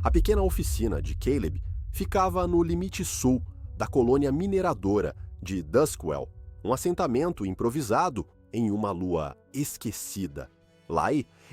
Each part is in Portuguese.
A pequena oficina de Caleb ficava no limite sul da colônia mineradora de Duskwell, um assentamento improvisado em uma lua esquecida. Lá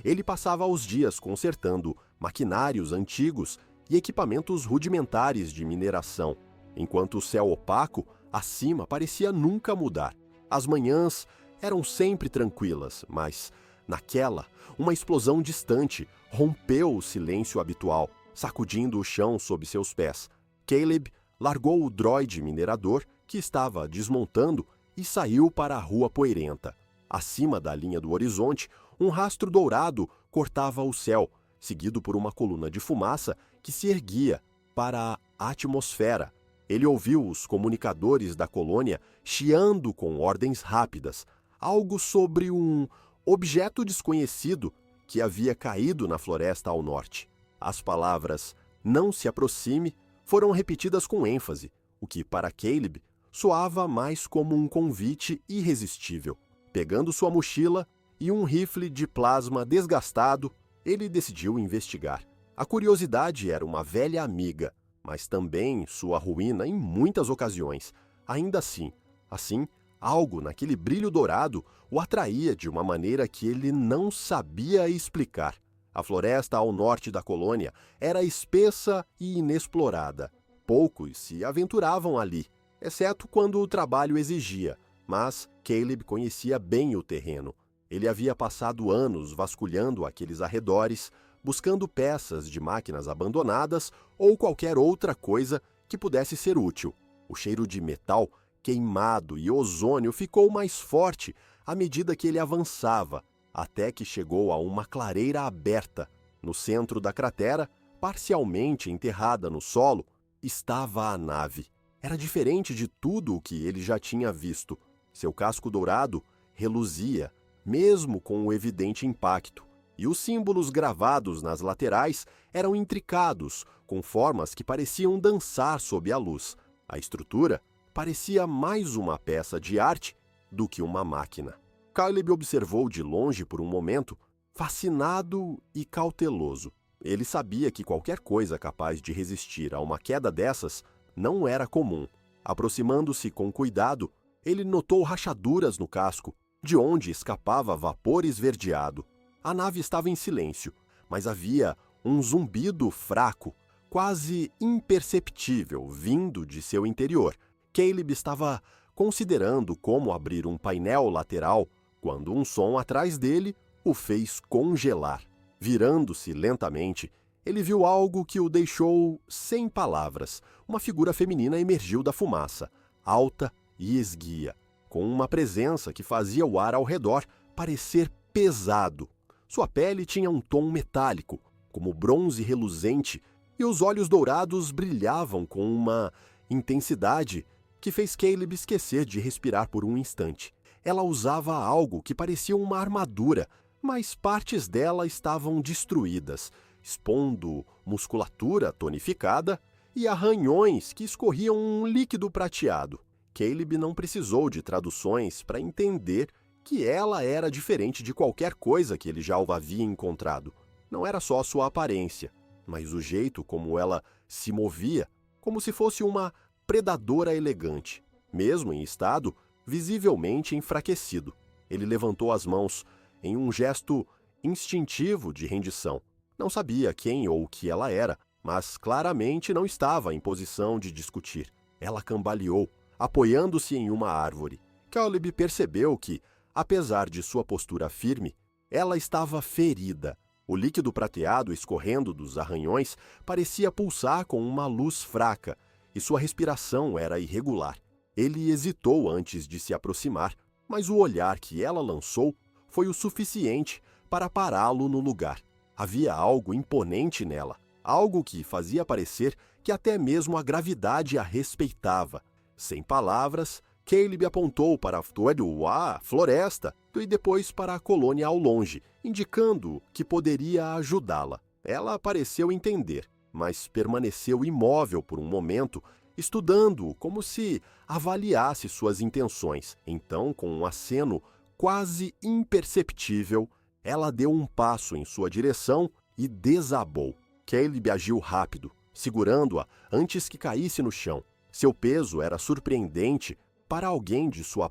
ele passava os dias consertando maquinários antigos e equipamentos rudimentares de mineração, enquanto o céu opaco acima parecia nunca mudar. As manhãs eram sempre tranquilas, mas naquela, uma explosão distante rompeu o silêncio habitual, sacudindo o chão sob seus pés. Caleb largou o droide minerador que estava desmontando e saiu para a rua poeirenta. Acima da linha do horizonte, um rastro dourado cortava o céu, seguido por uma coluna de fumaça que se erguia para a atmosfera. Ele ouviu os comunicadores da colônia chiando com ordens rápidas, algo sobre um objeto desconhecido que havia caído na floresta ao norte. As palavras "não se aproxime" foram repetidas com ênfase, o que para Caleb soava mais como um convite irresistível. Pegando sua mochila e um rifle de plasma desgastado, ele decidiu investigar. A curiosidade era uma velha amiga, mas também sua ruína em muitas ocasiões. Ainda assim, algo naquele brilho dourado o atraía de uma maneira que ele não sabia explicar. A floresta ao norte da colônia era espessa e inexplorada. Poucos se aventuravam ali, exceto quando o trabalho exigia, mas Caleb conhecia bem o terreno. Ele havia passado anos vasculhando aqueles arredores, buscando peças de máquinas abandonadas ou qualquer outra coisa que pudesse ser útil. O cheiro de metal queimado e ozônio ficou mais forte à medida que ele avançava, até que chegou a uma clareira aberta. No centro da cratera, parcialmente enterrada no solo, estava a nave. Era diferente de tudo o que ele já tinha visto. Seu casco dourado reluzia, mesmo com o evidente impacto, e os símbolos gravados nas laterais eram intricados, com formas que pareciam dançar sob a luz. A estrutura parecia mais uma peça de arte do que uma máquina. Caleb observou de longe por um momento, fascinado e cauteloso. Ele sabia que qualquer coisa capaz de resistir a uma queda dessas não era comum. Aproximando-se com cuidado, ele notou rachaduras no casco, de onde escapava vapor esverdeado. A nave estava em silêncio, mas havia um zumbido fraco, quase imperceptível, vindo de seu interior. Caleb estava considerando como abrir um painel lateral, quando um som atrás dele o fez congelar. Virando-se lentamente, ele viu algo que o deixou sem palavras. Uma figura feminina emergiu da fumaça, alta e esguia, com uma presença que fazia o ar ao redor parecer pesado. Sua pele tinha um tom metálico, como bronze reluzente, e os olhos dourados brilhavam com uma intensidade que fez Caleb esquecer de respirar por um instante. Ela usava algo que parecia uma armadura, mas partes dela estavam destruídas, expondo musculatura tonificada e arranhões que escorriam um líquido prateado. Caleb não precisou de traduções para entender que ela era diferente de qualquer coisa que ele já havia encontrado. Não era só sua aparência, mas o jeito como ela se movia, como se fosse uma predadora elegante, mesmo em estado visivelmente enfraquecido. Ele levantou as mãos em um gesto instintivo de rendição. Não sabia quem ou o que ela era, mas claramente não estava em posição de discutir. Ela cambaleou, apoiando-se em uma árvore. Caleb percebeu que, apesar de sua postura firme, ela estava ferida. O líquido prateado escorrendo dos arranhões parecia pulsar com uma luz fraca, e sua respiração era irregular. Ele hesitou antes de se aproximar, mas o olhar que ela lançou foi o suficiente para pará-lo no lugar. Havia algo imponente nela, algo que fazia parecer que até mesmo a gravidade a respeitava. Sem palavras, Caleb apontou para a floresta e depois para a colônia ao longe, indicando que poderia ajudá-la. Ela pareceu entender, mas permaneceu imóvel por um momento, estudando-o como se avaliasse suas intenções. Então, com um aceno quase imperceptível, ela deu um passo em sua direção e desabou. Caleb agiu rápido, segurando-a antes que caísse no chão. Seu peso era surpreendente para alguém de sua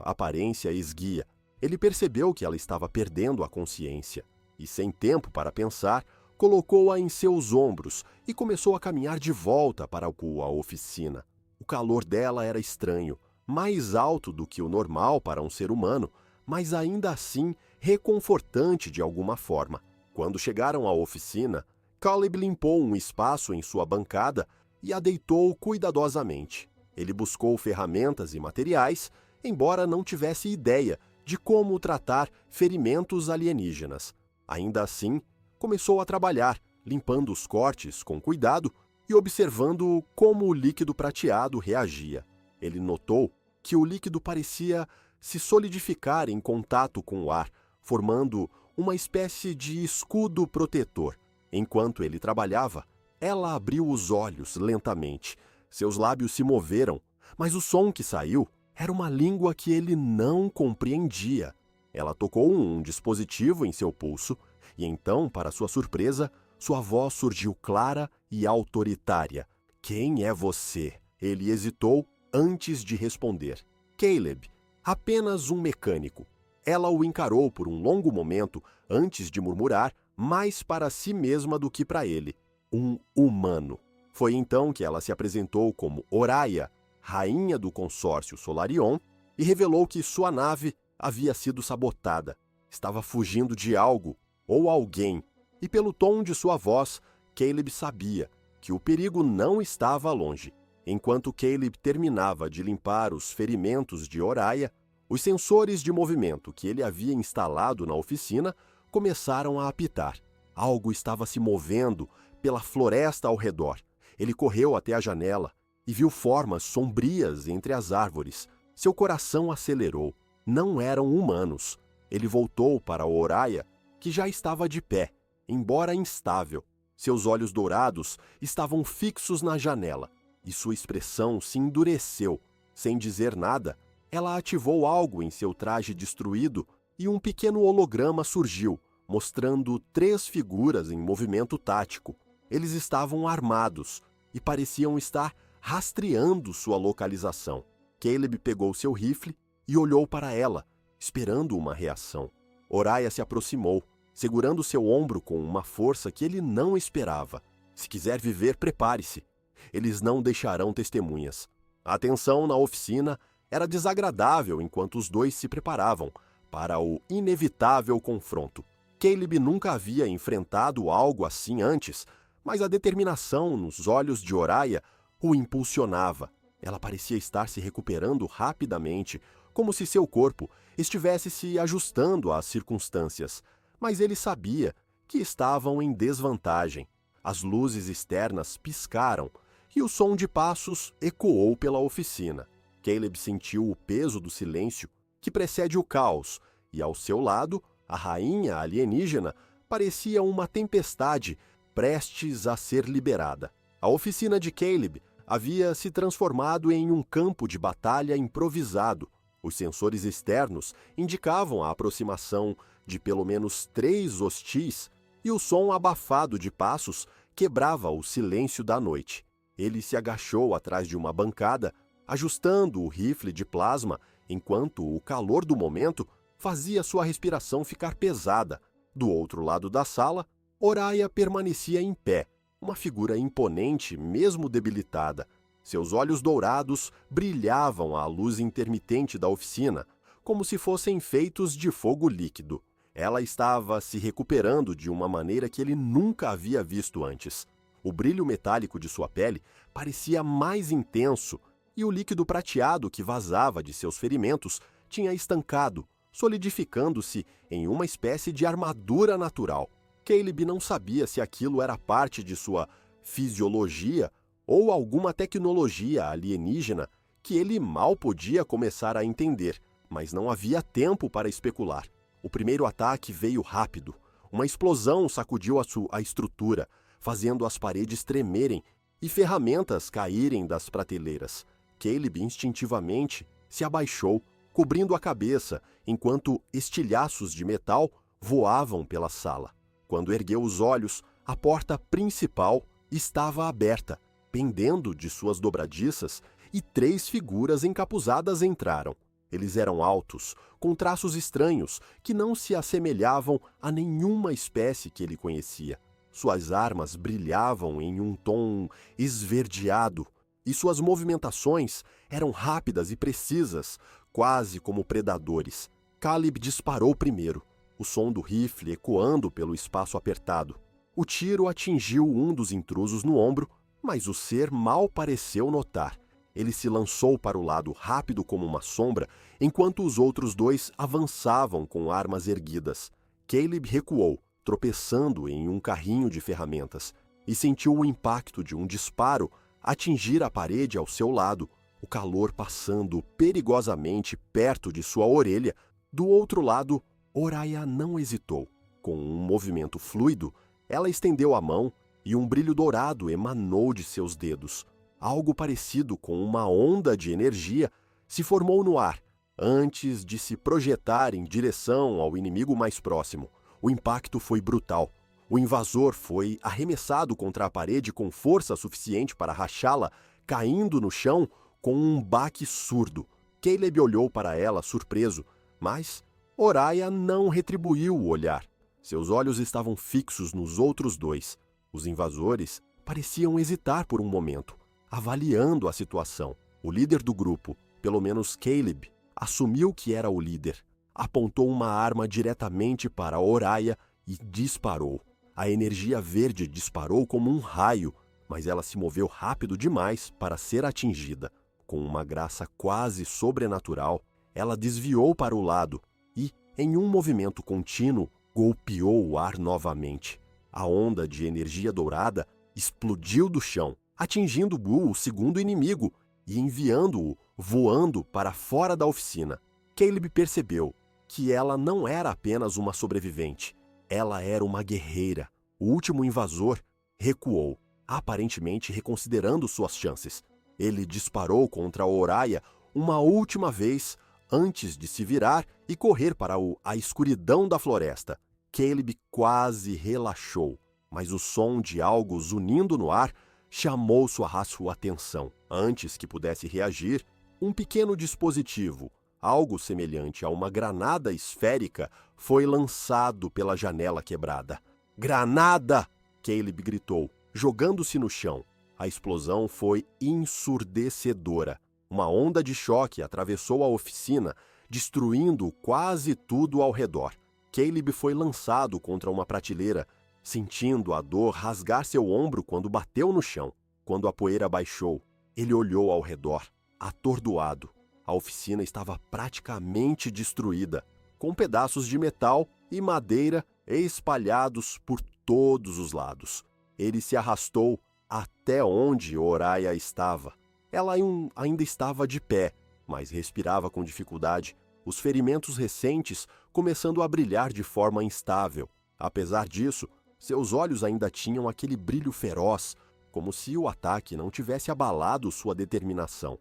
aparência esguia. Ele percebeu que ela estava perdendo a consciência e, sem tempo para pensar, colocou-a em seus ombros e começou a caminhar de volta para a oficina. O calor dela era estranho, mais alto do que o normal para um ser humano, mas ainda assim reconfortante de alguma forma. Quando chegaram à oficina, Caleb limpou um espaço em sua bancada e a deitou cuidadosamente. Ele buscou ferramentas e materiais, embora não tivesse ideia de como tratar ferimentos alienígenas. Ainda assim, começou a trabalhar, limpando os cortes com cuidado e observando como o líquido prateado reagia. Ele notou que o líquido parecia se solidificar em contato com o ar, formando uma espécie de escudo protetor. Enquanto ele trabalhava, ela abriu os olhos lentamente. Seus lábios se moveram, mas o som que saiu era uma língua que ele não compreendia. Ela tocou um dispositivo em seu pulso e então, para sua surpresa, sua voz surgiu clara e autoritária. "Quem é você?" Ele hesitou antes de responder. "Caleb, apenas um mecânico." Ela o encarou por um longo momento antes de murmurar, mais para si mesma do que para ele. "Um humano." Foi então que ela se apresentou como Oraya, rainha do consórcio Solarion, e revelou que sua nave havia sido sabotada. Estava fugindo de algo ou alguém, e pelo tom de sua voz, Caleb sabia que o perigo não estava longe. Enquanto Caleb terminava de limpar os ferimentos de Oraya, os sensores de movimento que ele havia instalado na oficina começaram a apitar. Algo estava se movendo pela floresta ao redor. Ele correu até a janela e viu formas sombrias entre as árvores. Seu coração acelerou. Não eram humanos. Ele voltou para Oraya, que já estava de pé, embora instável. Seus olhos dourados estavam fixos na janela e sua expressão se endureceu. Sem dizer nada, ela ativou algo em seu traje destruído e um pequeno holograma surgiu, mostrando 3 figuras em movimento tático. Eles estavam armados e pareciam estar rastreando sua localização. Caleb pegou seu rifle e olhou para ela, esperando uma reação. Oraya se aproximou, segurando seu ombro com uma força que ele não esperava. "Se quiser viver, prepare-se. Eles não deixarão testemunhas." A tensão na oficina era desagradável enquanto os dois se preparavam para o inevitável confronto. Caleb nunca havia enfrentado algo assim antes, mas a determinação nos olhos de Oraya o impulsionava. Ela parecia estar se recuperando rapidamente, como se seu corpo estivesse se ajustando às circunstâncias. Mas ele sabia que estavam em desvantagem. As luzes externas piscaram e o som de passos ecoou pela oficina. Caleb sentiu o peso do silêncio que precede o caos, e ao seu lado, a rainha alienígena parecia uma tempestade prestes a ser liberada. A oficina de Caleb havia se transformado em um campo de batalha improvisado. Os sensores externos indicavam a aproximação de pelo menos 3 hostis e o som abafado de passos quebrava o silêncio da noite. Ele se agachou atrás de uma bancada, ajustando o rifle de plasma, enquanto o calor do momento fazia sua respiração ficar pesada. Do outro lado da sala, Oraya permanecia em pé, uma figura imponente, mesmo debilitada. Seus olhos dourados brilhavam à luz intermitente da oficina, como se fossem feitos de fogo líquido. Ela estava se recuperando de uma maneira que ele nunca havia visto antes. O brilho metálico de sua pele parecia mais intenso e o líquido prateado que vazava de seus ferimentos tinha estancado, solidificando-se em uma espécie de armadura natural. Caleb não sabia se aquilo era parte de sua fisiologia ou alguma tecnologia alienígena que ele mal podia começar a entender, mas não havia tempo para especular. O primeiro ataque veio rápido. Uma explosão sacudiu a estrutura, fazendo as paredes tremerem e ferramentas caírem das prateleiras. Caleb instintivamente se abaixou, cobrindo a cabeça, enquanto estilhaços de metal voavam pela sala. Quando ergueu os olhos, A porta principal estava aberta, pendendo de suas dobradiças, e 3 figuras encapuzadas entraram. Eles eram altos, com traços estranhos que não se assemelhavam a nenhuma espécie que ele conhecia. Suas armas brilhavam em um tom esverdeado, e suas movimentações eram rápidas e precisas, quase como predadores. Caleb disparou primeiro, o som do rifle ecoando pelo espaço apertado. O tiro atingiu um dos intrusos no ombro, mas o ser mal pareceu notar. Ele se lançou para o lado rápido como uma sombra, enquanto os outros 2 avançavam com armas erguidas. Caleb recuou, tropeçando em um carrinho de ferramentas, e sentiu o impacto de um disparo atingir a parede ao seu lado, o calor passando perigosamente perto de sua orelha. Do outro lado, Oraya não hesitou. Com um movimento fluido, ela estendeu a mão e um brilho dourado emanou de seus dedos. Algo parecido com uma onda de energia se formou no ar, antes de se projetar em direção ao inimigo mais próximo. O impacto foi brutal. O invasor foi arremessado contra a parede com força suficiente para rachá-la, caindo no chão com um baque surdo. Caleb olhou para ela surpreso, mas Oraya não retribuiu o olhar. Seus olhos estavam fixos nos outros 2. Os invasores pareciam hesitar por um momento, avaliando a situação. O líder do grupo, pelo menos Caleb, assumiu que era o líder. Apontou uma arma diretamente para Oraya e disparou. A energia verde disparou como um raio, mas ela se moveu rápido demais para ser atingida. Com uma graça quase sobrenatural, ela desviou para o lado e, em um movimento contínuo, golpeou o ar novamente. A onda de energia dourada explodiu do chão, atingindo Boo, o segundo inimigo, e enviando-o voando para fora da oficina. Caleb percebeu que ela não era apenas uma sobrevivente. Ela era uma guerreira. O último invasor recuou, aparentemente reconsiderando suas chances. Ele disparou contra Oraya uma última vez antes de se virar e correr para a escuridão da floresta. Caleb quase relaxou, mas o som de algo zunindo no ar chamou sua atenção. Antes que pudesse reagir, um pequeno dispositivo, algo semelhante a uma granada esférica, foi lançado pela janela quebrada. "Granada!" Caleb gritou, jogando-se no chão. A explosão foi ensurdecedora. Uma onda de choque atravessou a oficina, destruindo quase tudo ao redor. Caleb foi lançado contra uma prateleira, sentindo a dor rasgar seu ombro quando bateu no chão. Quando a poeira baixou, ele olhou ao redor, atordoado. A oficina estava praticamente destruída, com pedaços de metal e madeira espalhados por todos os lados. Ele se arrastou até onde Oraya estava. Ela ainda estava de pé, mas respirava com dificuldade, os ferimentos recentes começando a brilhar de forma instável. Apesar disso, seus olhos ainda tinham aquele brilho feroz, como se o ataque não tivesse abalado sua determinação.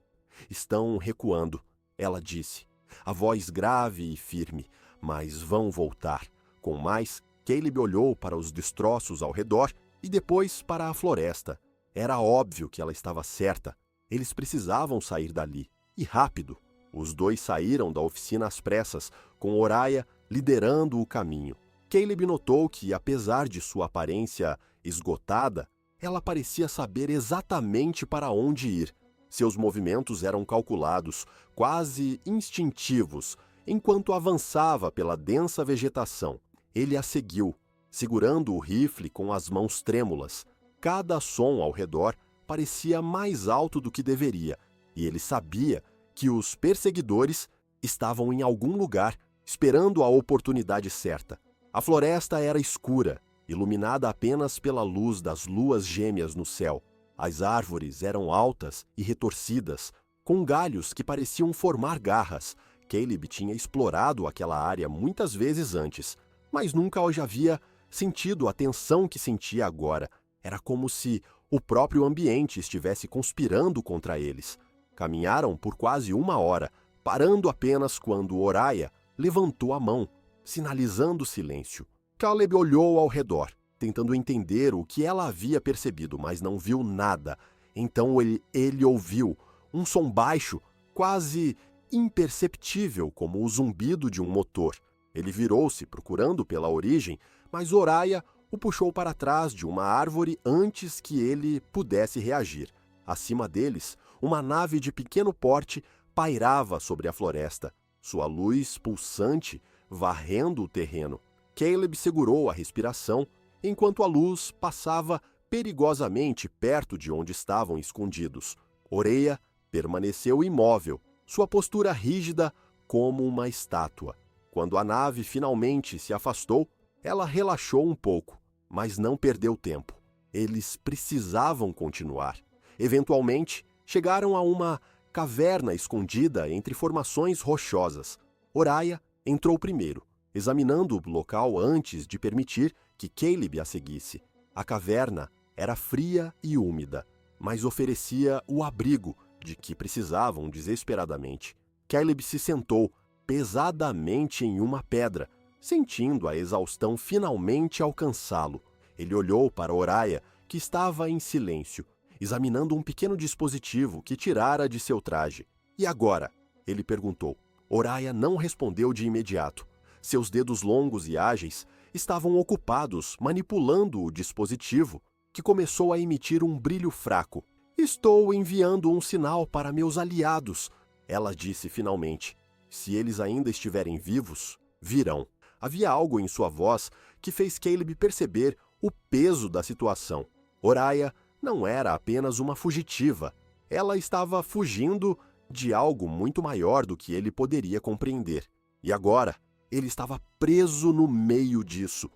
"Estão recuando", ela disse, a voz grave e firme, "mas vão voltar." Com mais, Caleb olhou para os destroços ao redor e depois para a floresta. Era óbvio que ela estava certa. Eles precisavam sair dali, e rápido. Os 2 saíram da oficina às pressas, com Oraya liderando o caminho. Caleb notou que, apesar de sua aparência esgotada, ela parecia saber exatamente para onde ir. Seus movimentos eram calculados, quase instintivos, enquanto avançava pela densa vegetação. Ele a seguiu, segurando o rifle com as mãos trêmulas. Cada som ao redor parecia mais alto do que deveria, e ele sabia que os perseguidores estavam em algum lugar, esperando a oportunidade certa. A floresta era escura, iluminada apenas pela luz das luas gêmeas no céu. As árvores eram altas e retorcidas, com galhos que pareciam formar garras. Caleb tinha explorado aquela área muitas vezes antes, mas nunca hoje havia sentido a tensão que sentia agora. Era como se o próprio ambiente estivesse conspirando contra eles. Caminharam por quase 1 hora, parando apenas quando Oraya levantou a mão, sinalizando silêncio. Caleb olhou ao redor. tentando entender o que ela havia percebido, mas não viu nada. Então ele ouviu um som baixo, quase imperceptível, como o zumbido de um motor. Ele virou-se, procurando pela origem, mas Oriah o puxou para trás de uma árvore antes que ele pudesse reagir. Acima deles, uma nave de pequeno porte pairava sobre a floresta, sua luz pulsante varrendo o terreno. Caleb segurou a respiração enquanto a luz passava perigosamente perto de onde estavam escondidos. Oriah permaneceu imóvel, sua postura rígida como uma estátua. Quando a nave finalmente se afastou, ela relaxou um pouco, mas não perdeu tempo. Eles precisavam continuar. Eventualmente, chegaram a uma caverna escondida entre formações rochosas. Oriah entrou primeiro, examinando o local antes de permitir que Caleb a seguisse. A caverna era fria e úmida, mas oferecia o abrigo de que precisavam desesperadamente. Caleb se sentou pesadamente em uma pedra, sentindo a exaustão finalmente alcançá-lo. Ele olhou para Oriah, que estava em silêncio, examinando um pequeno dispositivo que tirara de seu traje. E agora? Ele perguntou. Oriah não respondeu de imediato. Seus dedos longos e ágeis estavam ocupados manipulando o dispositivo, que começou a emitir um brilho fraco. Estou enviando um sinal para meus aliados, ela disse finalmente. Se eles ainda estiverem vivos, virão. Havia algo em sua voz que fez Caleb perceber o peso da situação. Oriah não era apenas uma fugitiva. Ela estava fugindo de algo muito maior do que ele poderia compreender. E agora, ele estava preso no meio disso.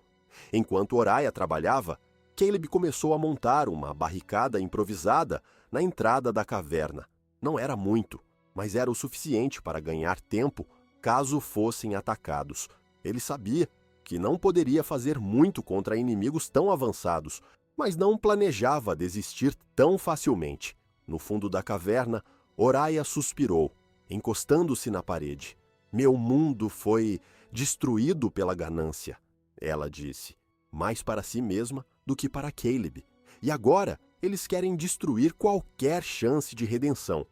Enquanto Oriah trabalhava, Caleb começou a montar uma barricada improvisada na entrada da caverna. Não era muito, mas era o suficiente para ganhar tempo caso fossem atacados. Ele sabia que não poderia fazer muito contra inimigos tão avançados, mas não planejava desistir tão facilmente. No fundo da caverna, Oriah suspirou, encostando-se na parede. Meu mundo foi destruído pela ganância, ela disse, mais para si mesma do que para Caleb. E agora eles querem destruir qualquer chance de redenção.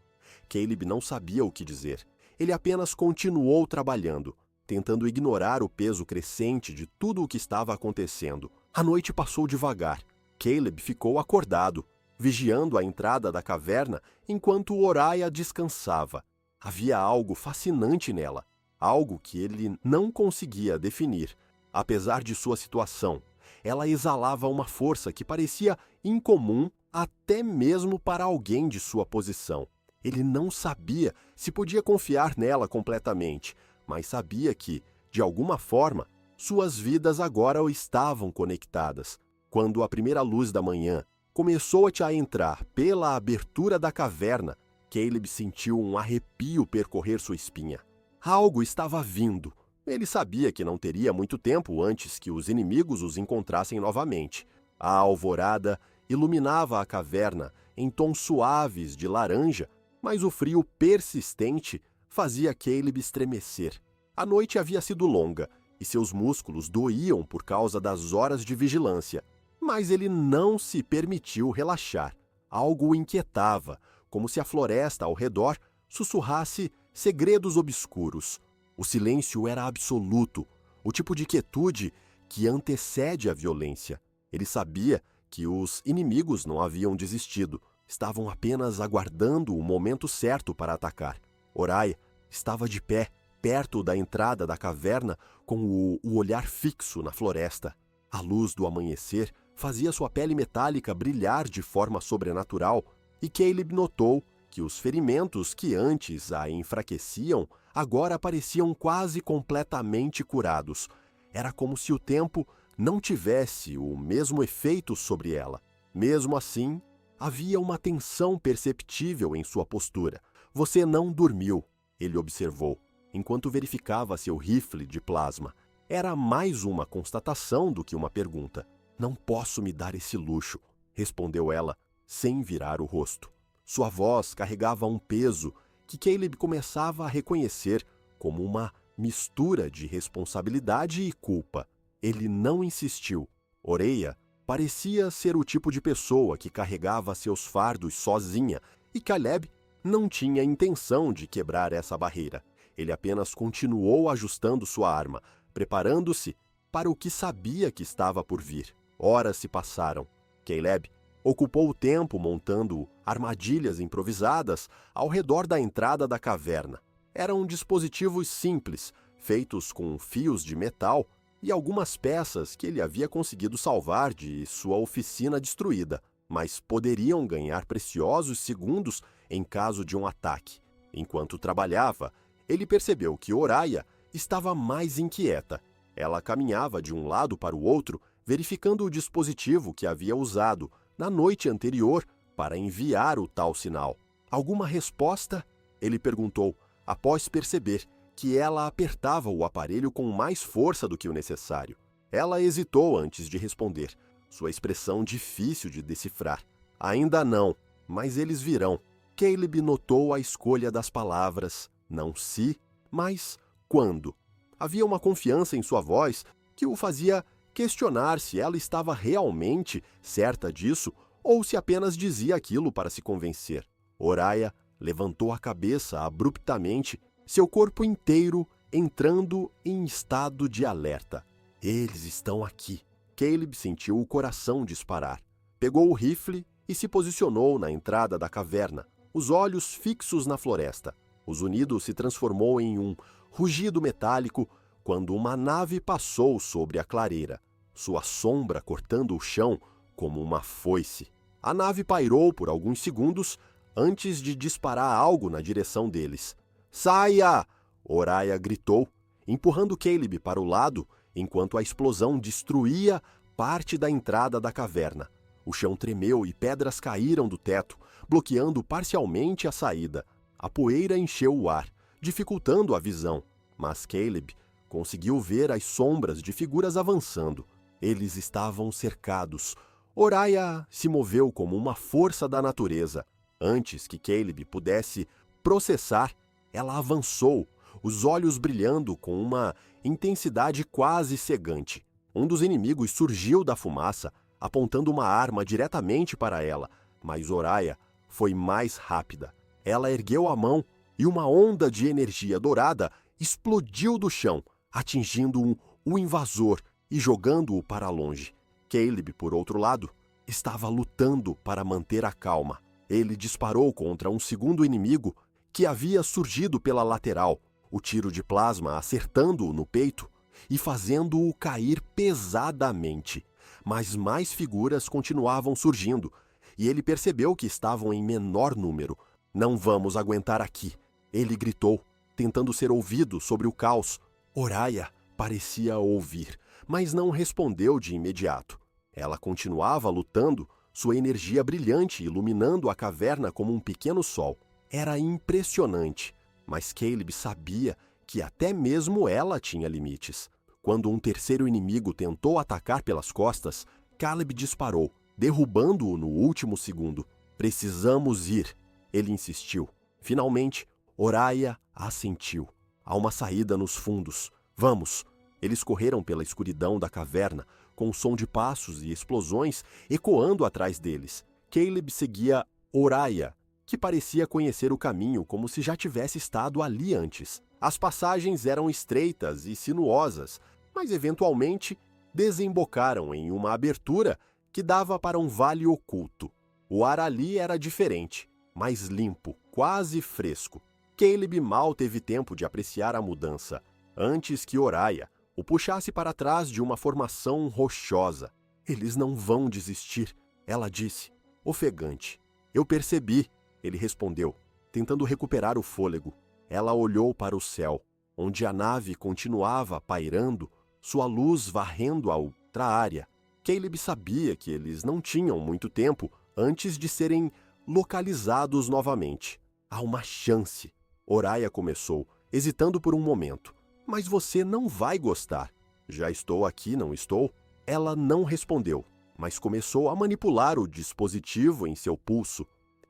Caleb não sabia o que dizer. Ele apenas continuou trabalhando, tentando ignorar o peso crescente de tudo o que estava acontecendo. A noite passou devagar. Caleb ficou acordado, vigiando a entrada da caverna enquanto Oriah descansava. Havia algo fascinante nela, algo que ele não conseguia definir. Apesar de sua situação, ela exalava uma força que parecia incomum até mesmo para alguém de sua posição. Ele não sabia se podia confiar nela completamente, mas sabia que, de alguma forma, suas vidas agora estavam conectadas. Quando a primeira luz da manhã começou a entrar pela abertura da caverna, Caleb sentiu um arrepio percorrer sua espinha. Algo estava vindo. Ele sabia que não teria muito tempo antes que os inimigos os encontrassem novamente. A alvorada iluminava a caverna em tons suaves de laranja, mas o frio persistente fazia Caleb estremecer. A noite havia sido longa e seus músculos doíam por causa das horas de vigilância. Mas ele não se permitiu relaxar. Algo o inquietava, como se a floresta ao redor sussurrasse segredos obscuros. O silêncio era absoluto, o tipo de quietude que antecede a violência. Ele sabia que os inimigos não haviam desistido, estavam apenas aguardando o momento certo para atacar. Oriah estava de pé, perto da entrada da caverna, com o olhar fixo na floresta. A luz do amanhecer fazia sua pele metálica brilhar de forma sobrenatural, e Caleb notou que os ferimentos que antes a enfraqueciam agora pareciam quase completamente curados. Era como se o tempo não tivesse o mesmo efeito sobre ela. Mesmo assim, havia uma tensão perceptível em sua postura. Você não dormiu, ele observou, enquanto verificava seu rifle de plasma. Era mais uma constatação do que uma pergunta. Não posso me dar esse luxo, respondeu ela, sem virar o rosto. Sua voz carregava um peso que Caleb começava a reconhecer como uma mistura de responsabilidade e culpa. Ele não insistiu. Oreia parecia ser o tipo de pessoa que carregava seus fardos sozinha, e Caleb não tinha intenção de quebrar essa barreira. Ele apenas continuou ajustando sua arma, preparando-se para o que sabia que estava por vir. Horas se passaram. Caleb ocupou o tempo montando armadilhas improvisadas ao redor da entrada da caverna. Eram dispositivos simples, feitos com fios de metal e algumas peças que ele havia conseguido salvar de sua oficina destruída, mas poderiam ganhar preciosos segundos em caso de um ataque. Enquanto trabalhava, ele percebeu que Oriah estava mais inquieta. Ela caminhava de um lado para o outro, verificando o dispositivo que havia usado na noite anterior para enviar o tal sinal. Alguma resposta? Ele perguntou, após perceber que ela apertava o aparelho com mais força do que o necessário. Ela hesitou antes de responder, sua expressão difícil de decifrar. Ainda não, mas eles virão. Caleb notou a escolha das palavras, não se, mas quando. Havia uma confiança em sua voz que o fazia questionar se ela estava realmente certa disso ou se apenas dizia aquilo para se convencer. Oriah levantou a cabeça abruptamente, seu corpo inteiro entrando em estado de alerta. Eles estão aqui. Caleb sentiu o coração disparar. Pegou o rifle e se posicionou na entrada da caverna, os olhos fixos na floresta. O zunido se transformou em um rugido metálico quando uma nave passou sobre a clareira, sua sombra cortando o chão como uma foice. A nave pairou por alguns segundos antes de disparar algo na direção deles. Saia! Oriah gritou, empurrando Caleb para o lado enquanto a explosão destruía parte da entrada da caverna. O chão tremeu e pedras caíram do teto, bloqueando parcialmente a saída. A poeira encheu o ar, dificultando a visão, mas Caleb conseguiu ver as sombras de figuras avançando. Eles estavam cercados. Oriah se moveu como uma força da natureza. Antes que Caleb pudesse processar, ela avançou, os olhos brilhando com uma intensidade quase cegante. Um dos inimigos surgiu da fumaça, apontando uma arma diretamente para ela, mas Oriah foi mais rápida. Ela ergueu a mão e uma onda de energia dourada explodiu do chão, atingindo o invasor e jogando-o para longe. Caleb, por outro lado, estava lutando para manter a calma. Ele disparou contra um segundo inimigo que havia surgido pela lateral, o tiro de plasma acertando-o no peito e fazendo-o cair pesadamente. Mas mais figuras continuavam surgindo, e ele percebeu que estavam em menor número. Não vamos aguentar aqui, ele gritou, tentando ser ouvido sobre o caos. Oriah parecia ouvir, mas não respondeu de imediato. Ela continuava lutando, sua energia brilhante iluminando a caverna como um pequeno sol. Era impressionante, mas Caleb sabia que até mesmo ela tinha limites. Quando um terceiro inimigo tentou atacar pelas costas, Caleb disparou, derrubando-o no último segundo. Precisamos ir, ele insistiu. Finalmente, Oriah assentiu. Há uma saída nos fundos. Vamos! Eles correram pela escuridão da caverna, com o som de passos e explosões ecoando atrás deles. Caleb seguia Oriah, que parecia conhecer o caminho como se já tivesse estado ali antes. As passagens eram estreitas e sinuosas, mas eventualmente desembocaram em uma abertura que dava para um vale oculto. O ar ali era diferente, mais limpo, quase fresco. Caleb mal teve tempo de apreciar a mudança, antes que Oriah o puxasse para trás de uma formação rochosa. Eles não vão desistir, ela disse, ofegante. Eu percebi, ele respondeu, tentando recuperar o fôlego. Ela olhou para o céu, onde a nave continuava pairando, sua luz varrendo a outra área. Caleb sabia que eles não tinham muito tempo antes de serem localizados novamente. Há uma chance. Oriah começou, hesitando por um momento. Mas você não vai gostar. Já estou aqui, não estou? Ela não respondeu, mas começou a manipular o dispositivo em seu pulso.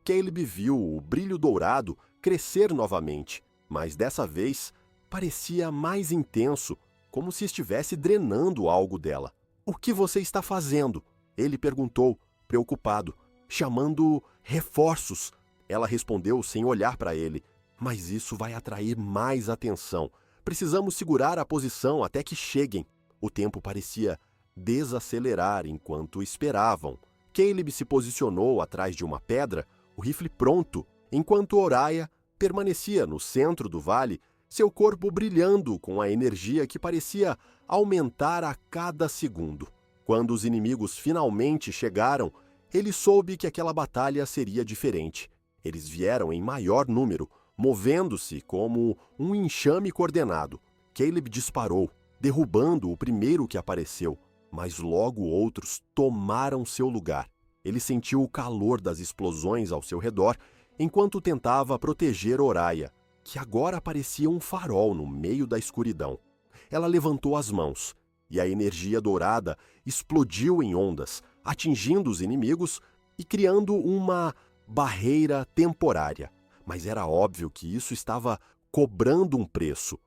Caleb viu o brilho dourado crescer novamente, mas dessa vez parecia mais intenso, como se estivesse drenando algo dela. O que você está fazendo? Ele perguntou, preocupado. Chamando reforços. Ela respondeu sem olhar para ele. Mas isso vai atrair mais atenção. Precisamos segurar a posição até que cheguem. O tempo parecia desacelerar enquanto esperavam. Caleb se posicionou atrás de uma pedra, o rifle pronto, enquanto Oriah permanecia no centro do vale, seu corpo brilhando com a energia que parecia aumentar a cada segundo. Quando os inimigos finalmente chegaram, ele soube que aquela batalha seria diferente. Eles vieram em maior número, movendo-se como um enxame coordenado. Caleb disparou, derrubando o primeiro que apareceu, mas logo outros tomaram seu lugar. Ele sentiu o calor das explosões ao seu redor enquanto tentava proteger Oriah, que agora parecia um farol no meio da escuridão. Ela levantou as mãos, e a energia dourada explodiu em ondas, atingindo os inimigos e criando uma barreira temporária. Mas era óbvio que isso estava cobrando um preço.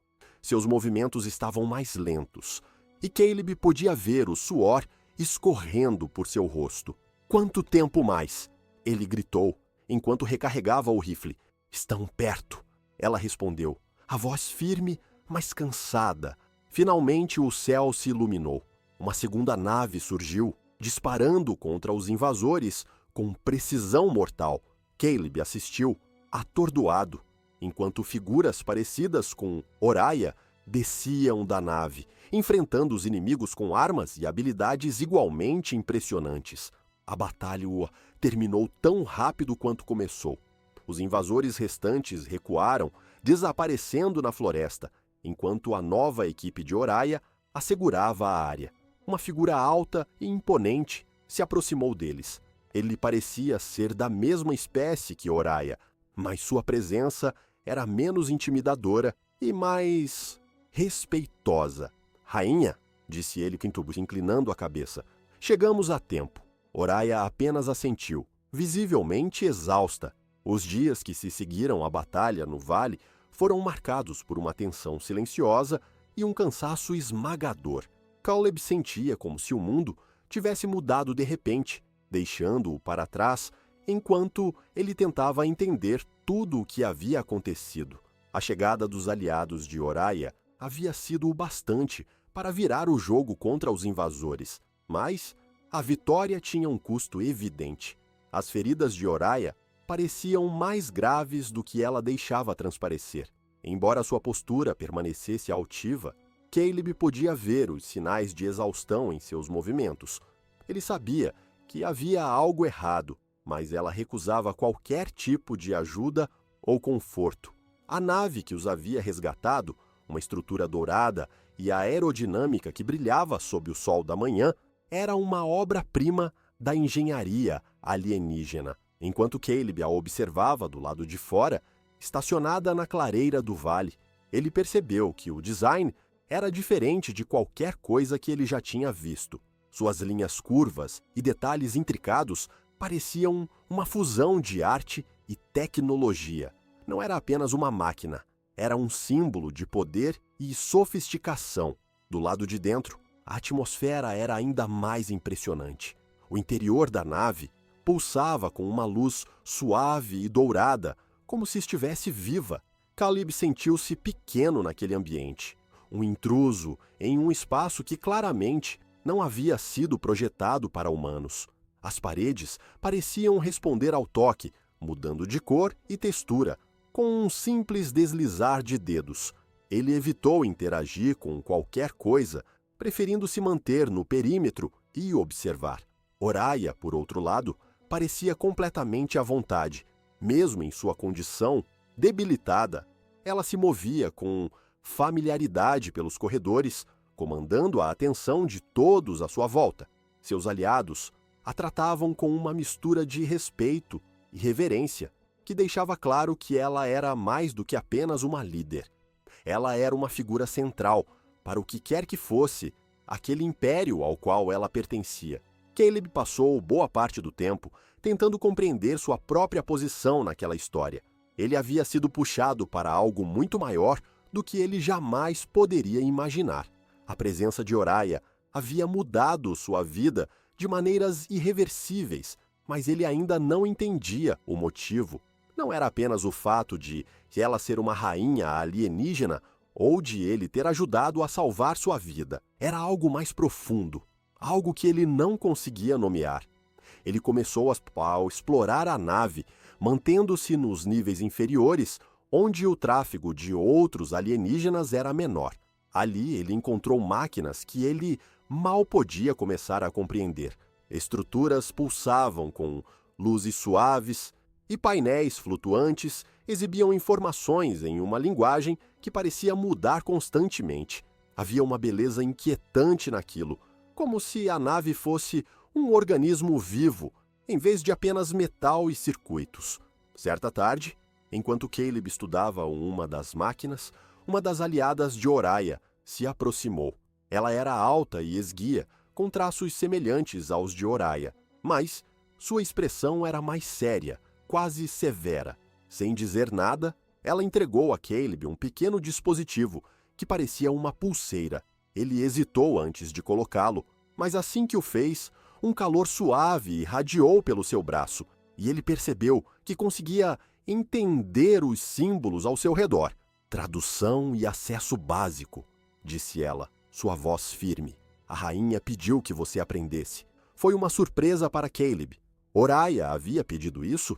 Seus movimentos estavam mais lentos, e Caleb podia ver o suor escorrendo por seu rosto. "Quanto tempo mais?" ele gritou, enquanto recarregava o rifle. "Estão perto," ela respondeu, a voz firme, mas cansada. Finalmente o céu se iluminou. Uma segunda nave surgiu, disparando contra os invasores com precisão mortal. Caleb assistiu, atordoado, enquanto figuras parecidas com Oriah desciam da nave, enfrentando os inimigos com armas e habilidades igualmente impressionantes. A batalha terminou tão rápido quanto começou. Os invasores restantes recuaram, desaparecendo na floresta, enquanto a nova equipe de Oriah assegurava a área. Uma figura alta e imponente se aproximou deles. Ele parecia ser da mesma espécie que Oriah, mas sua presença era menos intimidadora e mais respeitosa. "Rainha", disse ele, inclinando a cabeça, "chegamos a tempo." Oriah apenas assentiu, visivelmente exausta. Os dias que se seguiram à batalha no vale foram marcados por uma tensão silenciosa e um cansaço esmagador. Caleb sentia como se o mundo tivesse mudado de repente, deixando-o para trás, enquanto ele tentava entender tudo o que havia acontecido. A chegada dos aliados de Oriah havia sido o bastante para virar o jogo contra os invasores, mas a vitória tinha um custo evidente. As feridas de Oriah pareciam mais graves do que ela deixava transparecer. Embora sua postura permanecesse altiva, Caleb podia ver os sinais de exaustão em seus movimentos. Ele sabia que havia algo errado, mas ela recusava qualquer tipo de ajuda ou conforto. A nave que os havia resgatado, uma estrutura dourada e a aerodinâmica que brilhava sob o sol da manhã, era uma obra-prima da engenharia alienígena. Enquanto Caleb a observava do lado de fora, estacionada na clareira do vale, ele percebeu que o design era diferente de qualquer coisa que ele já tinha visto. Suas linhas curvas e detalhes intricados pareciam uma fusão de arte e tecnologia. Não era apenas uma máquina, era um símbolo de poder e sofisticação. Do lado de dentro, a atmosfera era ainda mais impressionante. O interior da nave pulsava com uma luz suave e dourada, como se estivesse viva. Caleb sentiu-se pequeno naquele ambiente, um intruso em um espaço que claramente não havia sido projetado para humanos. As paredes pareciam responder ao toque, mudando de cor e textura, com um simples deslizar de dedos. Ele evitou interagir com qualquer coisa, preferindo se manter no perímetro e observar. Oriah, por outro lado, parecia completamente à vontade. Mesmo em sua condição debilitada, ela se movia com familiaridade pelos corredores, comandando a atenção de todos à sua volta. Seus aliados a tratavam com uma mistura de respeito e reverência, que deixava claro que ela era mais do que apenas uma líder. Ela era uma figura central para o que quer que fosse aquele império ao qual ela pertencia. Caleb passou boa parte do tempo tentando compreender sua própria posição naquela história. Ele havia sido puxado para algo muito maior do que ele jamais poderia imaginar. A presença de Oriah havia mudado sua vida de maneiras irreversíveis, mas ele ainda não entendia o motivo. Não era apenas o fato de ela ser uma rainha alienígena ou de ele ter ajudado a salvar sua vida. Era algo mais profundo, algo que ele não conseguia nomear. Ele começou a explorar a nave, mantendo-se nos níveis inferiores, onde o tráfego de outros alienígenas era menor. Ali ele encontrou máquinas que ele mal podia começar a compreender. Estruturas pulsavam com luzes suaves e painéis flutuantes exibiam informações em uma linguagem que parecia mudar constantemente. Havia uma beleza inquietante naquilo, como se a nave fosse um organismo vivo, em vez de apenas metal e circuitos. Certa tarde, enquanto Caleb estudava uma das máquinas, uma das aliadas de Oriah se aproximou. Ela era alta e esguia, com traços semelhantes aos de Oriah, mas sua expressão era mais séria, quase severa. Sem dizer nada, ela entregou a Caleb um pequeno dispositivo que parecia uma pulseira. Ele hesitou antes de colocá-lo, mas assim que o fez, um calor suave irradiou pelo seu braço, e ele percebeu que conseguia entender os símbolos ao seu redor. Tradução e acesso básico, disse ela, sua voz firme. A rainha pediu que você aprendesse. Foi uma surpresa para Caleb. Oriah havia pedido isso?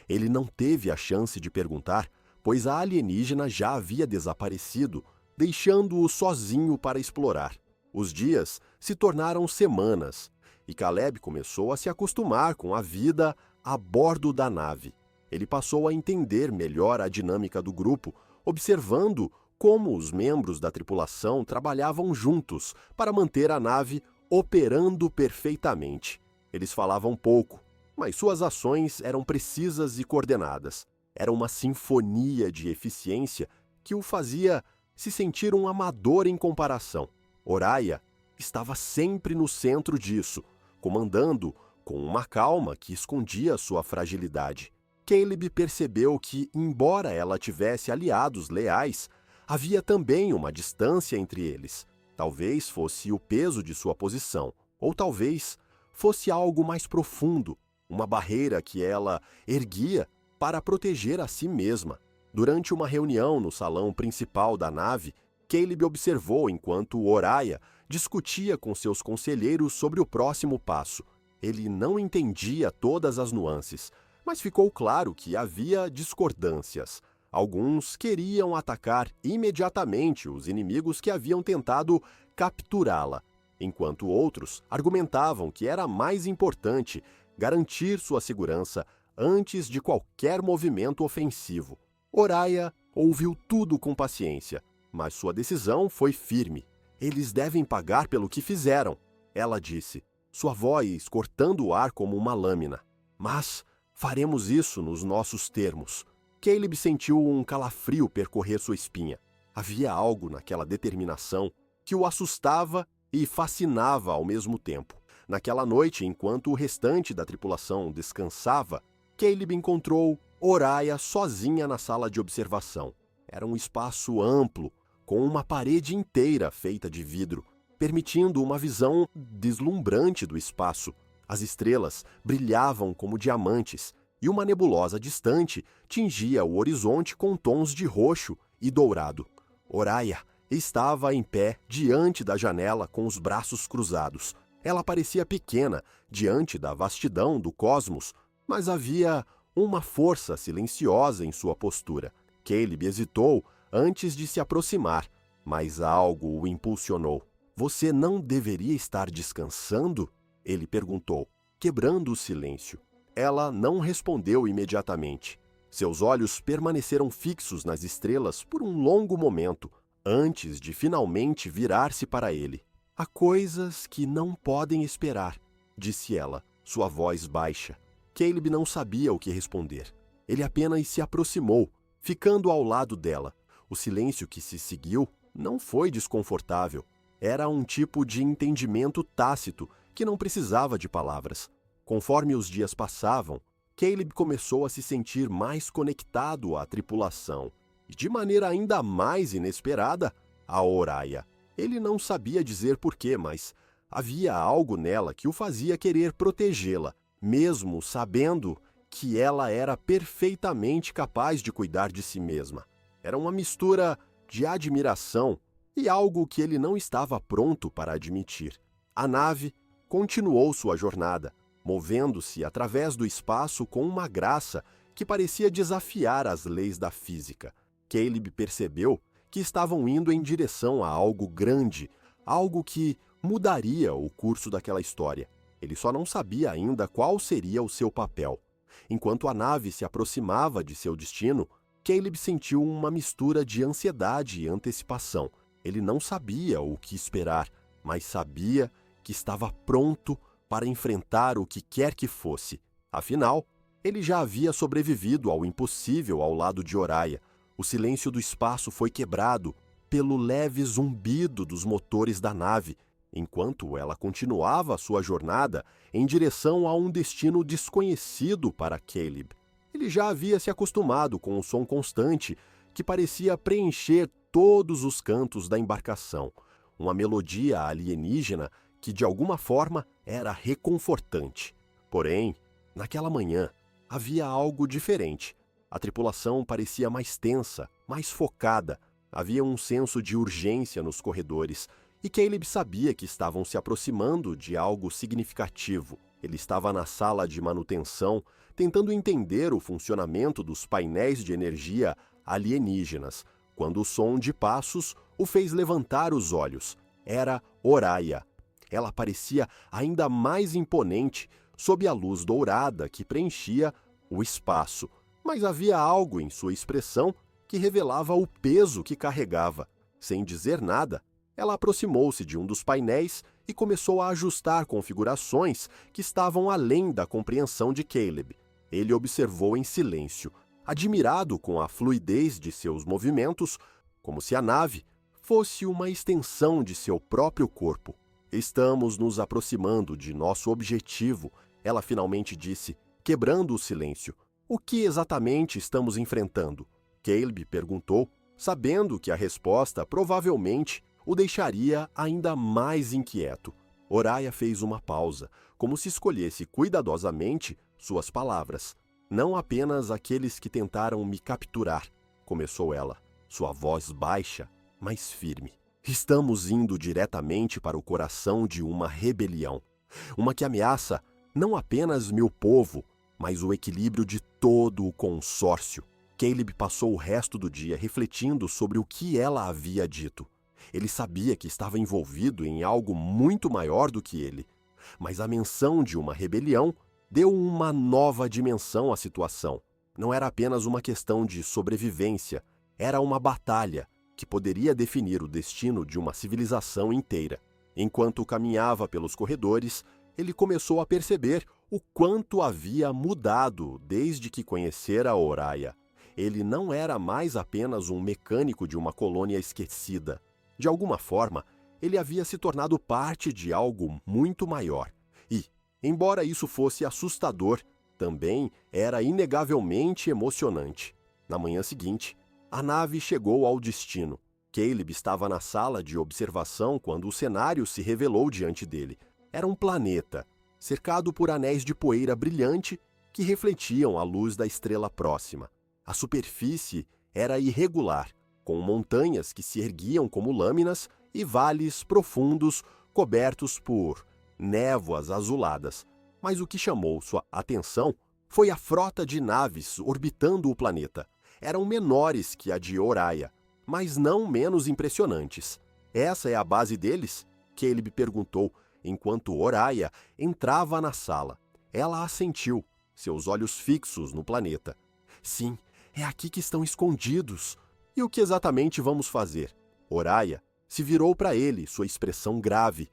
Ele não teve a chance de perguntar, pois a alienígena já havia desaparecido, deixando-o sozinho para explorar. Os dias se tornaram semanas, e Caleb começou a se acostumar com a vida a bordo da nave. Ele passou a entender melhor a dinâmica do grupo, observando como os membros da tripulação trabalhavam juntos para manter a nave operando perfeitamente. Eles falavam pouco, mas suas ações eram precisas e coordenadas. Era uma sinfonia de eficiência que o fazia se sentir um amador em comparação. Oriah estava sempre no centro disso, comandando com uma calma que escondia sua fragilidade. Caleb percebeu que, embora ela tivesse aliados leais, havia também uma distância entre eles. Talvez fosse o peso de sua posição, ou talvez fosse algo mais profundo, uma barreira que ela erguia para proteger a si mesma. Durante uma reunião no salão principal da nave, Caleb observou enquanto Oriah discutia com seus conselheiros sobre o próximo passo. Ele não entendia todas as nuances, mas ficou claro que havia discordâncias. Alguns queriam atacar imediatamente os inimigos que haviam tentado capturá-la, enquanto outros argumentavam que era mais importante garantir sua segurança antes de qualquer movimento ofensivo. Oriah ouviu tudo com paciência, mas sua decisão foi firme. Eles devem pagar pelo que fizeram, ela disse, sua voz cortando o ar como uma lâmina. Mas faremos isso nos nossos termos. Caleb sentiu um calafrio percorrer sua espinha. Havia algo naquela determinação que o assustava e fascinava ao mesmo tempo. Naquela noite, enquanto o restante da tripulação descansava, Caleb encontrou Oriah sozinha na sala de observação. Era um espaço amplo, com uma parede inteira feita de vidro, permitindo uma visão deslumbrante do espaço. As estrelas brilhavam como diamantes, e uma nebulosa distante tingia o horizonte com tons de roxo e dourado. Oriah estava em pé diante da janela com os braços cruzados. Ela parecia pequena diante da vastidão do cosmos, mas havia uma força silenciosa em sua postura. Caleb hesitou antes de se aproximar, mas algo o impulsionou. Você não deveria estar descansando? Ele perguntou, quebrando o silêncio. Ela não respondeu imediatamente. Seus olhos permaneceram fixos nas estrelas por um longo momento, antes de finalmente virar-se para ele. Há coisas que não podem esperar, disse ela, sua voz baixa. Caleb não sabia o que responder. Ele apenas se aproximou, ficando ao lado dela. O silêncio que se seguiu não foi desconfortável. Era um tipo de entendimento tácito que não precisava de palavras. Conforme os dias passavam, Caleb começou a se sentir mais conectado à tripulação e, de maneira ainda mais inesperada, a Oriah. Ele não sabia dizer porquê, mas Havia algo nela que o fazia querer protegê-la, mesmo sabendo que ela era perfeitamente capaz de cuidar de si mesma. Era uma mistura de admiração e algo que ele não estava pronto para admitir. A nave continuou sua jornada, movendo-se através do espaço com uma graça que parecia desafiar as leis da física. Caleb percebeu que estavam indo em direção a algo grande, algo que mudaria o curso daquela história. Ele só não sabia ainda qual seria o seu papel. Enquanto a nave se aproximava de seu destino, Caleb sentiu uma mistura de ansiedade e antecipação. Ele não sabia o que esperar, mas sabia que estava pronto para enfrentar o que quer que fosse. Afinal, ele já havia sobrevivido ao impossível ao lado de Oriah. O silêncio do espaço foi quebrado pelo leve zumbido dos motores da nave, enquanto ela continuava sua jornada em direção a um destino desconhecido para Caleb. Ele já havia se acostumado com o som constante que parecia preencher todos os cantos da embarcação, uma melodia alienígena que de alguma forma era reconfortante. Porém, naquela manhã, havia algo diferente. A tripulação parecia mais tensa, mais focada. Havia um senso de urgência nos corredores, e Caleb sabia que estavam se aproximando de algo significativo. Ele estava na sala de manutenção, tentando entender o funcionamento dos painéis de energia alienígenas, quando o som de passos o fez levantar os olhos. Era Oriah. Ela parecia ainda mais imponente sob a luz dourada que preenchia o espaço, mas havia algo em sua expressão que revelava o peso que carregava. Sem dizer nada, ela aproximou-se de um dos painéis e começou a ajustar configurações que estavam além da compreensão de Caleb. Ele observou em silêncio, admirado com a fluidez de seus movimentos, como se a nave fosse uma extensão de seu próprio corpo. Estamos nos aproximando de nosso objetivo, ela finalmente disse, quebrando o silêncio. O que exatamente estamos enfrentando? Caleb perguntou, sabendo que a resposta provavelmente o deixaria ainda mais inquieto. Oriah fez uma pausa, como se escolhesse cuidadosamente suas palavras. Não apenas aqueles que tentaram me capturar, começou ela, sua voz baixa, mas firme. Estamos indo diretamente para o coração de uma rebelião, uma que ameaça não apenas meu povo, mas o equilíbrio de todo o consórcio. Caleb passou o resto do dia refletindo sobre o que ela havia dito. Ele sabia que estava envolvido em algo muito maior do que ele, mas a menção de uma rebelião deu uma nova dimensão à situação. Não era apenas uma questão de sobrevivência, era uma batalha que poderia definir o destino de uma civilização inteira. Enquanto caminhava pelos corredores, ele começou a perceber o quanto havia mudado desde que conhecera Oriah. Ele não era mais apenas um mecânico de uma colônia esquecida. De alguma forma, ele havia se tornado parte de algo muito maior. E, embora isso fosse assustador, também era inegavelmente emocionante. Na manhã seguinte, a nave chegou ao destino. Caleb estava na sala de observação quando o cenário se revelou diante dele. Era um planeta, cercado por anéis de poeira brilhante que refletiam a luz da estrela próxima. A superfície era irregular, com montanhas que se erguiam como lâminas e vales profundos cobertos por névoas azuladas. Mas o que chamou sua atenção foi a frota de naves orbitando o planeta. Eram menores que a de Oriah, mas não menos impressionantes. Essa é a base deles? Caleb perguntou, enquanto Oriah entrava na sala. Ela assentiu, seus olhos fixos no planeta. Sim, é aqui que estão escondidos. E o que exatamente vamos fazer? Oriah se virou para ele, sua expressão grave.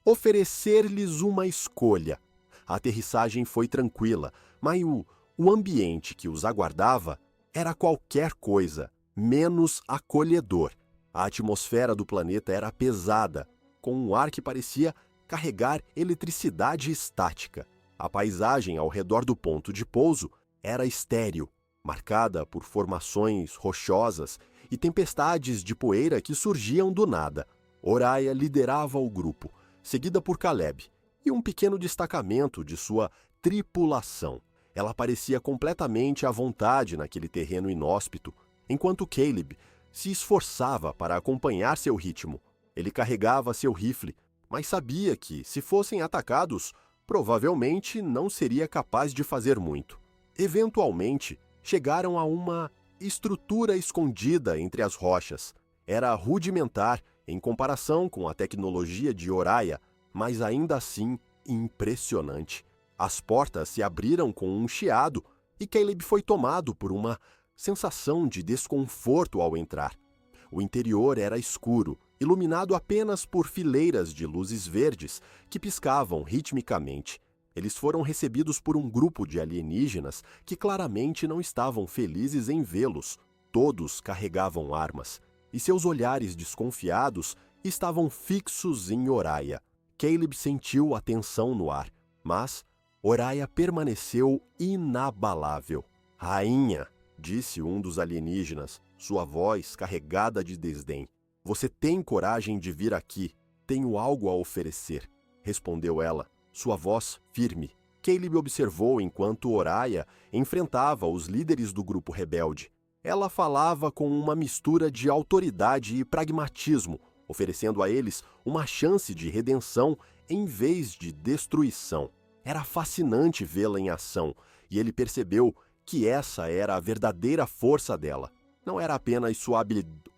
Oferecer-lhes uma escolha. A aterrissagem foi tranquila, mas o ambiente que os aguardava era qualquer coisa, menos acolhedor. A atmosfera do planeta era pesada, com um ar que parecia carregar eletricidade estática. A paisagem ao redor do ponto de pouso era estéril, marcada por formações rochosas e tempestades de poeira que surgiam do nada. Oriah liderava o grupo, seguida por Caleb e um pequeno destacamento de sua tripulação. Ela parecia completamente à vontade naquele terreno inóspito, enquanto Caleb se esforçava para acompanhar seu ritmo. Ele carregava seu rifle, mas sabia que, se fossem atacados, provavelmente não seria capaz de fazer muito. Eventualmente, chegaram a uma estrutura escondida entre as rochas. Era rudimentar em comparação com a tecnologia de Oriah, mas ainda assim impressionante. As portas se abriram com um chiado e Caleb foi tomado por uma sensação de desconforto ao entrar. O interior era escuro, iluminado apenas por fileiras de luzes verdes que piscavam ritmicamente. Eles foram recebidos por um grupo de alienígenas que claramente não estavam felizes em vê-los. Todos carregavam armas, e seus olhares desconfiados estavam fixos em Oriah. Caleb sentiu a tensão no ar, mas Oriah permaneceu inabalável. "Rainha", disse um dos alienígenas, sua voz carregada de desdém. "Você tem coragem de vir aqui? Tenho algo a oferecer", respondeu ela, sua voz firme. Caleb observou enquanto Oriah enfrentava os líderes do grupo rebelde. Ela falava com uma mistura de autoridade e pragmatismo, oferecendo a eles uma chance de redenção em vez de destruição. Era fascinante vê-la em ação, e ele percebeu que essa era a verdadeira força dela. Não era apenas sua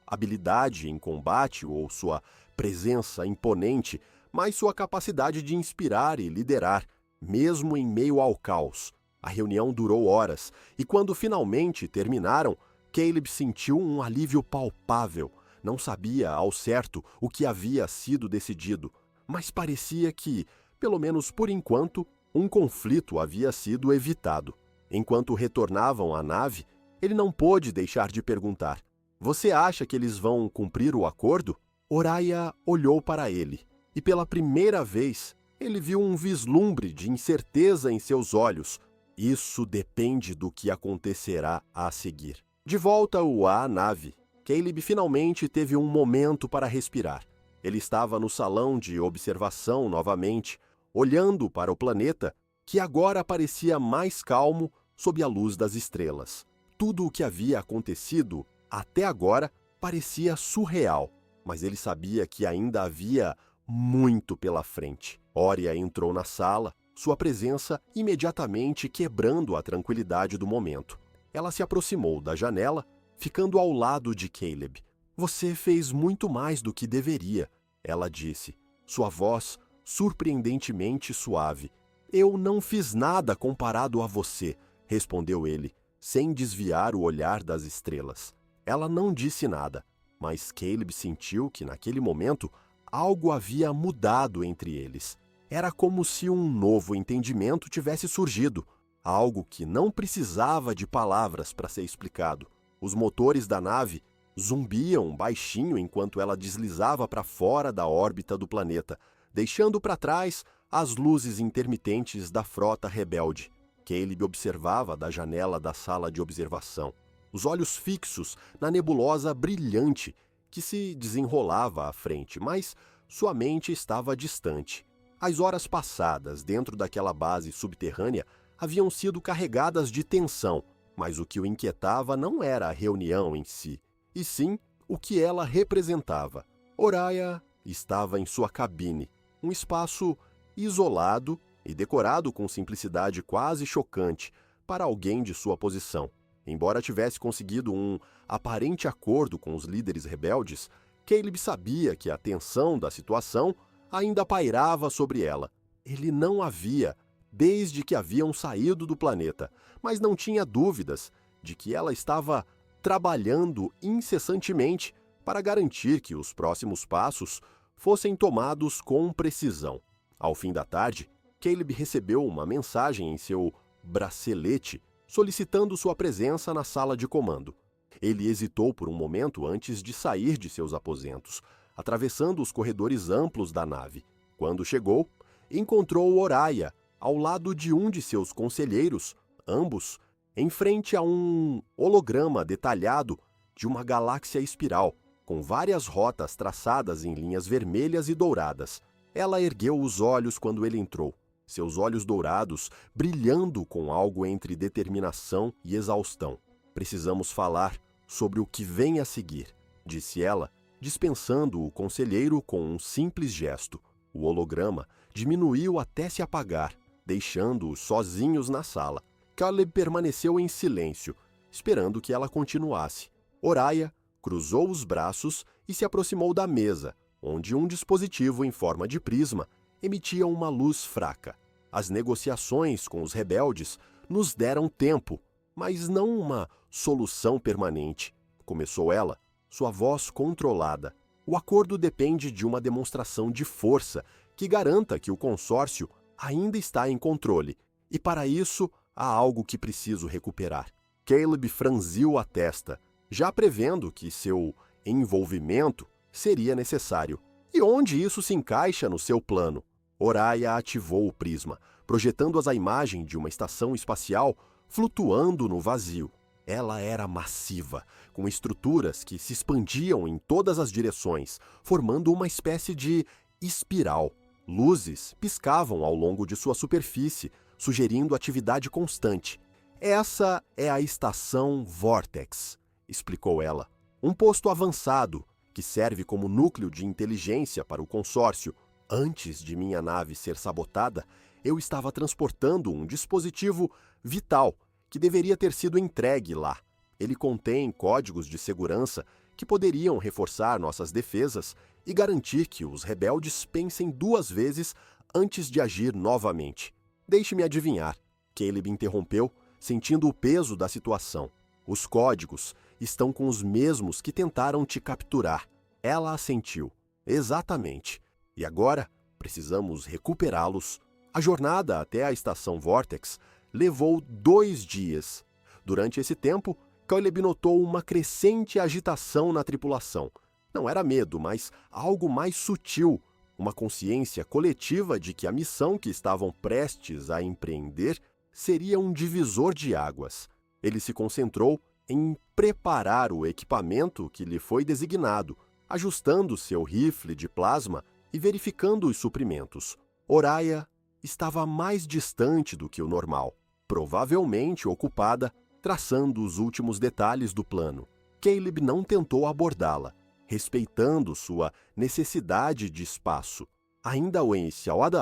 habilidade em combate ou sua presença imponente, mas sua capacidade de inspirar e liderar, mesmo em meio ao caos. A reunião durou horas, e quando finalmente terminaram, Caleb sentiu um alívio palpável. Não sabia ao certo o que havia sido decidido, mas parecia que, pelo menos por enquanto, um conflito havia sido evitado. Enquanto retornavam à nave, ele não pôde deixar de perguntar: "Você acha que eles vão cumprir o acordo?" Oriah olhou para ele, e pela primeira vez, ele viu um vislumbre de incerteza em seus olhos. "Isso depende do que acontecerá a seguir." De volta à nave, Caleb finalmente teve um momento para respirar. Ele estava no salão de observação novamente, olhando para o planeta, que agora parecia mais calmo sob a luz das estrelas. Tudo o que havia acontecido até agora parecia surreal, mas ele sabia que ainda havia muito pela frente. Oriah entrou na sala, sua presença imediatamente quebrando a tranquilidade do momento. Ela se aproximou da janela, ficando ao lado de Caleb. "Você fez muito mais do que deveria", ela disse, sua voz surpreendentemente suave. "Eu não fiz nada comparado a você", respondeu ele, sem desviar o olhar das estrelas. Ela não disse nada, mas Caleb sentiu que naquele momento algo havia mudado entre eles. Era como se um novo entendimento tivesse surgido, algo que não precisava de palavras para ser explicado. Os motores da nave zumbiam baixinho enquanto ela deslizava para fora da órbita do planeta, deixando para trás as luzes intermitentes da frota rebelde. Caleb observava da janela da sala de observação, os olhos fixos na nebulosa brilhante que se desenrolava à frente, mas sua mente estava distante. As horas passadas dentro daquela base subterrânea haviam sido carregadas de tensão, mas o que o inquietava não era a reunião em si, e sim o que ela representava. Oriah estava em sua cabine, um espaço isolado e decorado com simplicidade quase chocante para alguém de sua posição. Embora tivesse conseguido um aparente acordo com os líderes rebeldes, Caleb sabia que a tensão da situação ainda pairava sobre ela. Ele não havia, desde que haviam saído do planeta, mas não tinha dúvidas de que ela estava trabalhando incessantemente para garantir que os próximos passos fossem tomados com precisão. Ao fim da tarde, Caleb recebeu uma mensagem em seu bracelete solicitando sua presença na sala de comando. Ele hesitou por um momento antes de sair de seus aposentos, atravessando os corredores amplos da nave. Quando chegou, encontrou Oriah ao lado de um de seus conselheiros, ambos em frente a um holograma detalhado de uma galáxia espiral, com várias rotas traçadas em linhas vermelhas e douradas. Ela ergueu os olhos quando ele entrou, seus olhos dourados brilhando com algo entre determinação e exaustão. Precisamos falar sobre o que vem a seguir, disse ela, dispensando o conselheiro com um simples gesto. O holograma diminuiu até se apagar, deixando-os sozinhos na sala. Caleb permaneceu em silêncio, esperando que ela continuasse. Oraya cruzou os braços e se aproximou da mesa, onde um dispositivo em forma de prisma emitia uma luz fraca. As negociações com os rebeldes nos deram tempo, mas não uma solução permanente, começou ela, sua voz controlada. O acordo depende de uma demonstração de força que garanta que o consórcio ainda está em controle, e para isso há algo que preciso recuperar. Caleb franziu a testa, já prevendo que seu envolvimento seria necessário. E onde isso se encaixa no seu plano? Oraya ativou o prisma, projetando-as a imagem de uma estação espacial flutuando no vazio. Ela era massiva, com estruturas que se expandiam em todas as direções, formando uma espécie de espiral. Luzes piscavam ao longo de sua superfície, sugerindo atividade constante. Essa é a estação Vortex, explicou ela. Um posto avançado que serve como núcleo de inteligência para o consórcio. Antes de minha nave ser sabotada, eu estava transportando um dispositivo vital que deveria ter sido entregue lá. Ele contém códigos de segurança que poderiam reforçar nossas defesas e garantir que os rebeldes pensem duas vezes antes de agir novamente. Deixe-me adivinhar, Caleb interrompeu, sentindo o peso da situação. Os códigos estão com os mesmos que tentaram te capturar. Ela assentiu. Exatamente. E agora, precisamos recuperá-los. A jornada até a estação Vortex levou 2 dias. Durante esse tempo, Caleb notou uma crescente agitação na tripulação. Não era medo, mas algo mais sutil, uma consciência coletiva de que a missão que estavam prestes a empreender seria um divisor de águas. Ele se concentrou em preparar o equipamento que lhe foi designado, ajustando seu rifle de plasma e verificando os suprimentos. Oraya estava mais distante do que o normal, provavelmente ocupada traçando os últimos detalhes do plano. Caleb não tentou abordá-la, respeitando sua necessidade de espaço. Ainda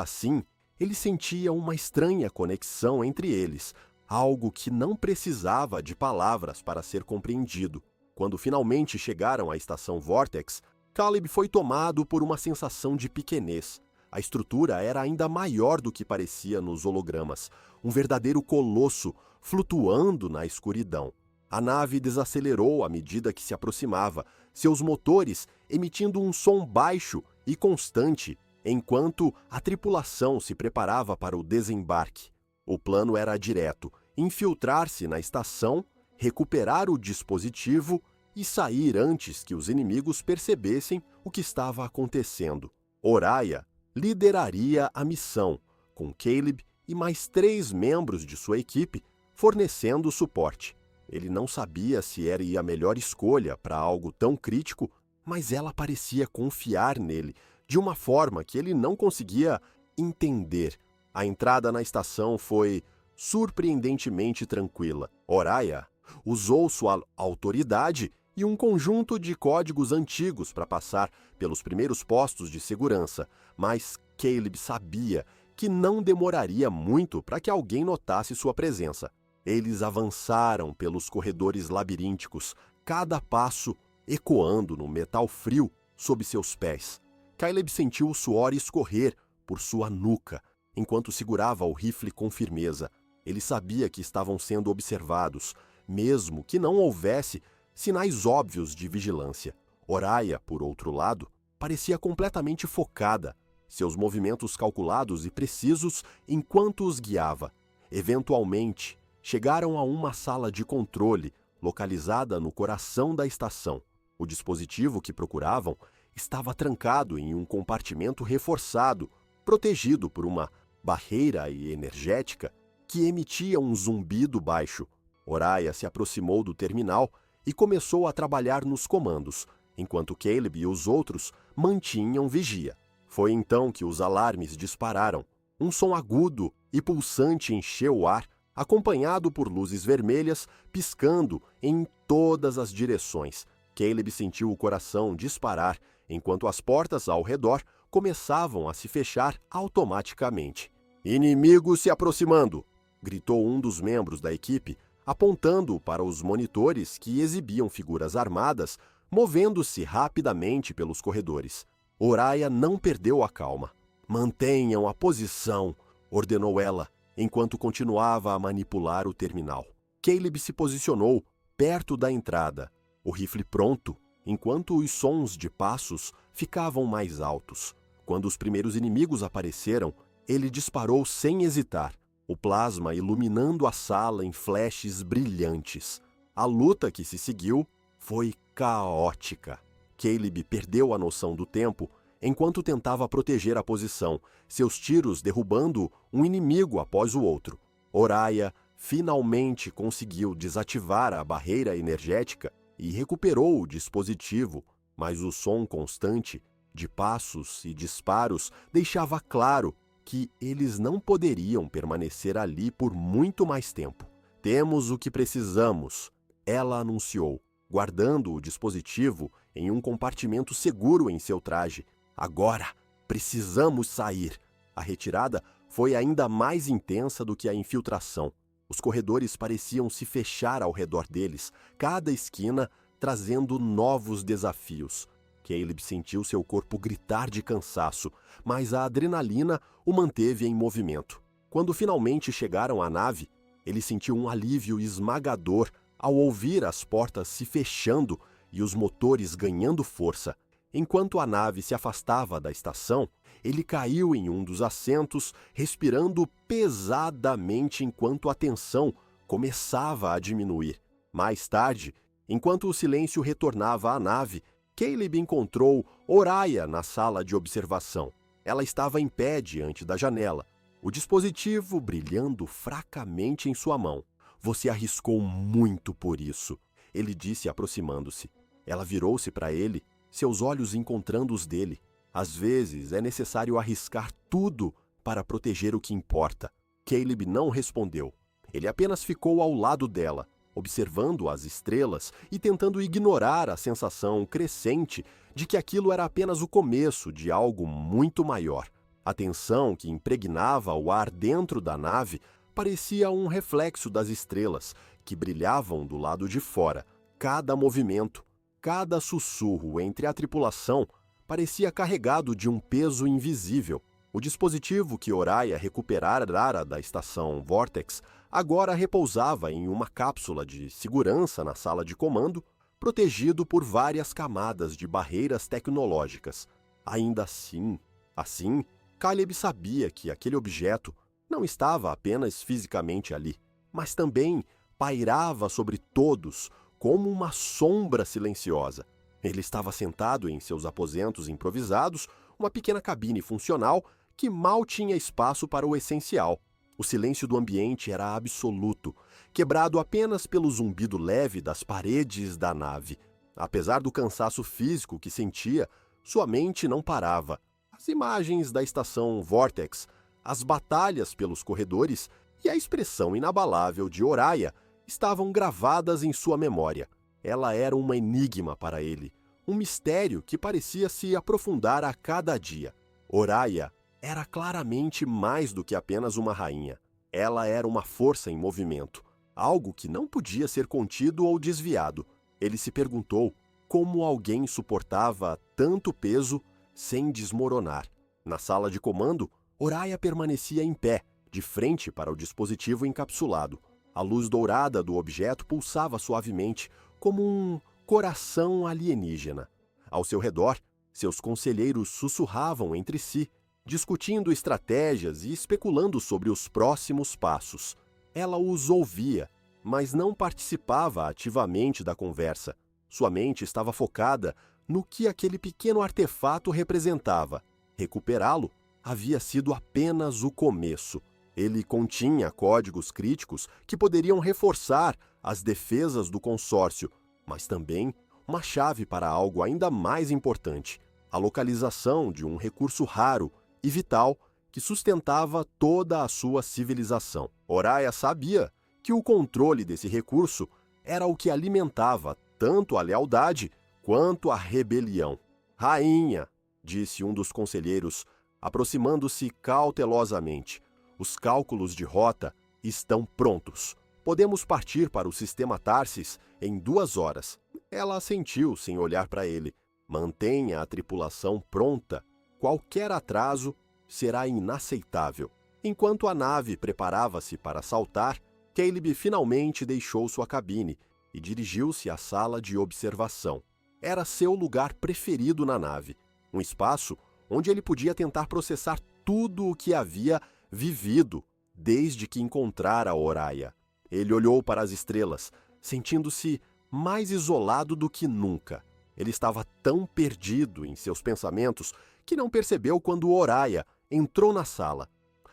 assim, ele sentia uma estranha conexão entre eles, algo que não precisava de palavras para ser compreendido. Quando finalmente chegaram à estação Vortex, Caleb foi tomado por uma sensação de pequenez. A estrutura era ainda maior do que parecia nos hologramas, um verdadeiro colosso flutuando na escuridão. A nave desacelerou à medida que se aproximava, seus motores emitindo um som baixo e constante, enquanto a tripulação se preparava para o desembarque. O plano era direto: infiltrar-se na estação, recuperar o dispositivo e sair antes que os inimigos percebessem o que estava acontecendo. Oraya lideraria a missão, com Caleb e mais 3 membros de sua equipe fornecendo suporte. Ele não sabia se era a melhor escolha para algo tão crítico, mas ela parecia confiar nele de uma forma que ele não conseguia entender. A entrada na estação foi surpreendentemente tranquila. Oraya usou sua autoridade e um conjunto de códigos antigos para passar pelos primeiros postos de segurança, mas Caleb sabia que não demoraria muito para que alguém notasse sua presença. Eles avançaram pelos corredores labirínticos, cada passo ecoando no metal frio sob seus pés. Caleb sentiu o suor escorrer por sua nuca, enquanto segurava o rifle com firmeza. Ele sabia que estavam sendo observados, mesmo que não houvesse sinais óbvios de vigilância. Oraya, por outro lado, parecia completamente focada, seus movimentos calculados e precisos enquanto os guiava. Eventualmente, chegaram a uma sala de controle, localizada no coração da estação. O dispositivo que procuravam estava trancado em um compartimento reforçado, protegido por uma barreira energética que emitia um zumbido baixo. Oraya se aproximou do terminal e começou a trabalhar nos comandos, enquanto Caleb e os outros mantinham vigia. Foi então que os alarmes dispararam. Um som agudo e pulsante encheu o ar, acompanhado por luzes vermelhas piscando em todas as direções. Caleb sentiu o coração disparar, enquanto as portas ao redor começavam a se fechar automaticamente. "Inimigo se aproximando!" gritou um dos membros da equipe, apontando para os monitores que exibiam figuras armadas, movendo-se rapidamente pelos corredores. Oraya não perdeu a calma. "Mantenham a posição", ordenou ela, enquanto continuava a manipular o terminal. Caleb se posicionou perto da entrada, o rifle pronto, enquanto os sons de passos ficavam mais altos. Quando os primeiros inimigos apareceram, ele disparou sem hesitar, o plasma iluminando a sala em flashes brilhantes. A luta que se seguiu foi caótica. Caleb perdeu a noção do tempo enquanto tentava proteger a posição, seus tiros derrubando um inimigo após o outro. Oraya finalmente conseguiu desativar a barreira energética e recuperou o dispositivo, mas o som constante de passos e disparos deixava claro que eles não poderiam permanecer ali por muito mais tempo. "Temos o que precisamos", ela anunciou, guardando o dispositivo em um compartimento seguro em seu traje. "Agora, precisamos sair." A retirada foi ainda mais intensa do que a infiltração. Os corredores pareciam se fechar ao redor deles, cada esquina trazendo novos desafios. Caleb sentiu seu corpo gritar de cansaço, mas a adrenalina o manteve em movimento. Quando finalmente chegaram à nave, ele sentiu um alívio esmagador ao ouvir as portas se fechando e os motores ganhando força. Enquanto a nave se afastava da estação, ele caiu em um dos assentos, respirando pesadamente enquanto a tensão começava a diminuir. Mais tarde, enquanto o silêncio retornava à nave, Caleb encontrou Oraya na sala de observação. Ela estava em pé diante da janela, o dispositivo brilhando fracamente em sua mão. "Você arriscou muito por isso", ele disse aproximando-se. Ela virou-se para ele, seus olhos encontrando os dele. "Às vezes é necessário arriscar tudo para proteger o que importa." Caleb não respondeu. Ele apenas ficou ao lado dela, observando as estrelas e tentando ignorar a sensação crescente de que aquilo era apenas o começo de algo muito maior. A tensão que impregnava o ar dentro da nave parecia um reflexo das estrelas, que brilhavam do lado de fora. Cada movimento, cada sussurro entre a tripulação parecia carregado de um peso invisível. O dispositivo que Oraya recuperara da estação Vortex agora repousava em uma cápsula de segurança na sala de comando, protegido por várias camadas de barreiras tecnológicas. Ainda assim, Caleb sabia que aquele objeto não estava apenas fisicamente ali, mas também pairava sobre todos como uma sombra silenciosa. Ele estava sentado em seus aposentos improvisados, uma pequena cabine funcional que mal tinha espaço para o essencial. O silêncio do ambiente era absoluto, quebrado apenas pelo zumbido leve das paredes da nave. Apesar do cansaço físico que sentia, sua mente não parava. As imagens da estação Vortex, as batalhas pelos corredores e a expressão inabalável de Oraya estavam gravadas em sua memória. Ela era um enigma para ele, um mistério que parecia se aprofundar a cada dia. Oraya era claramente mais do que apenas uma rainha. Ela era uma força em movimento, algo que não podia ser contido ou desviado. Ele se perguntou como alguém suportava tanto peso sem desmoronar. Na sala de comando, Oraya permanecia em pé, de frente para o dispositivo encapsulado. A luz dourada do objeto pulsava suavemente, como um coração alienígena. Ao seu redor, seus conselheiros sussurravam entre si, discutindo estratégias e especulando sobre os próximos passos. Ela os ouvia, mas não participava ativamente da conversa. Sua mente estava focada no que aquele pequeno artefato representava. Recuperá-lo havia sido apenas o começo. Ele continha códigos críticos que poderiam reforçar as defesas do consórcio, mas também uma chave para algo ainda mais importante: a localização de um recurso raro e vital que sustentava toda a sua civilização. Oriah sabia que o controle desse recurso era o que alimentava tanto a lealdade quanto a rebelião. Rainha, disse um dos conselheiros, aproximando-se cautelosamente, os cálculos de rota estão prontos. Podemos partir para o sistema Tarsis em 2 horas. Ela assentiu sem olhar para ele. Mantenha a tripulação pronta. Qualquer atraso será inaceitável. Enquanto a nave preparava-se para saltar, Caleb finalmente deixou sua cabine e dirigiu-se à sala de observação. Era seu lugar preferido na nave, um espaço onde ele podia tentar processar tudo o que havia vivido desde que encontrara Oriah. Ele olhou para as estrelas, sentindo-se mais isolado do que nunca. Ele estava tão perdido em seus pensamentos que não percebeu quando Oriah entrou na sala.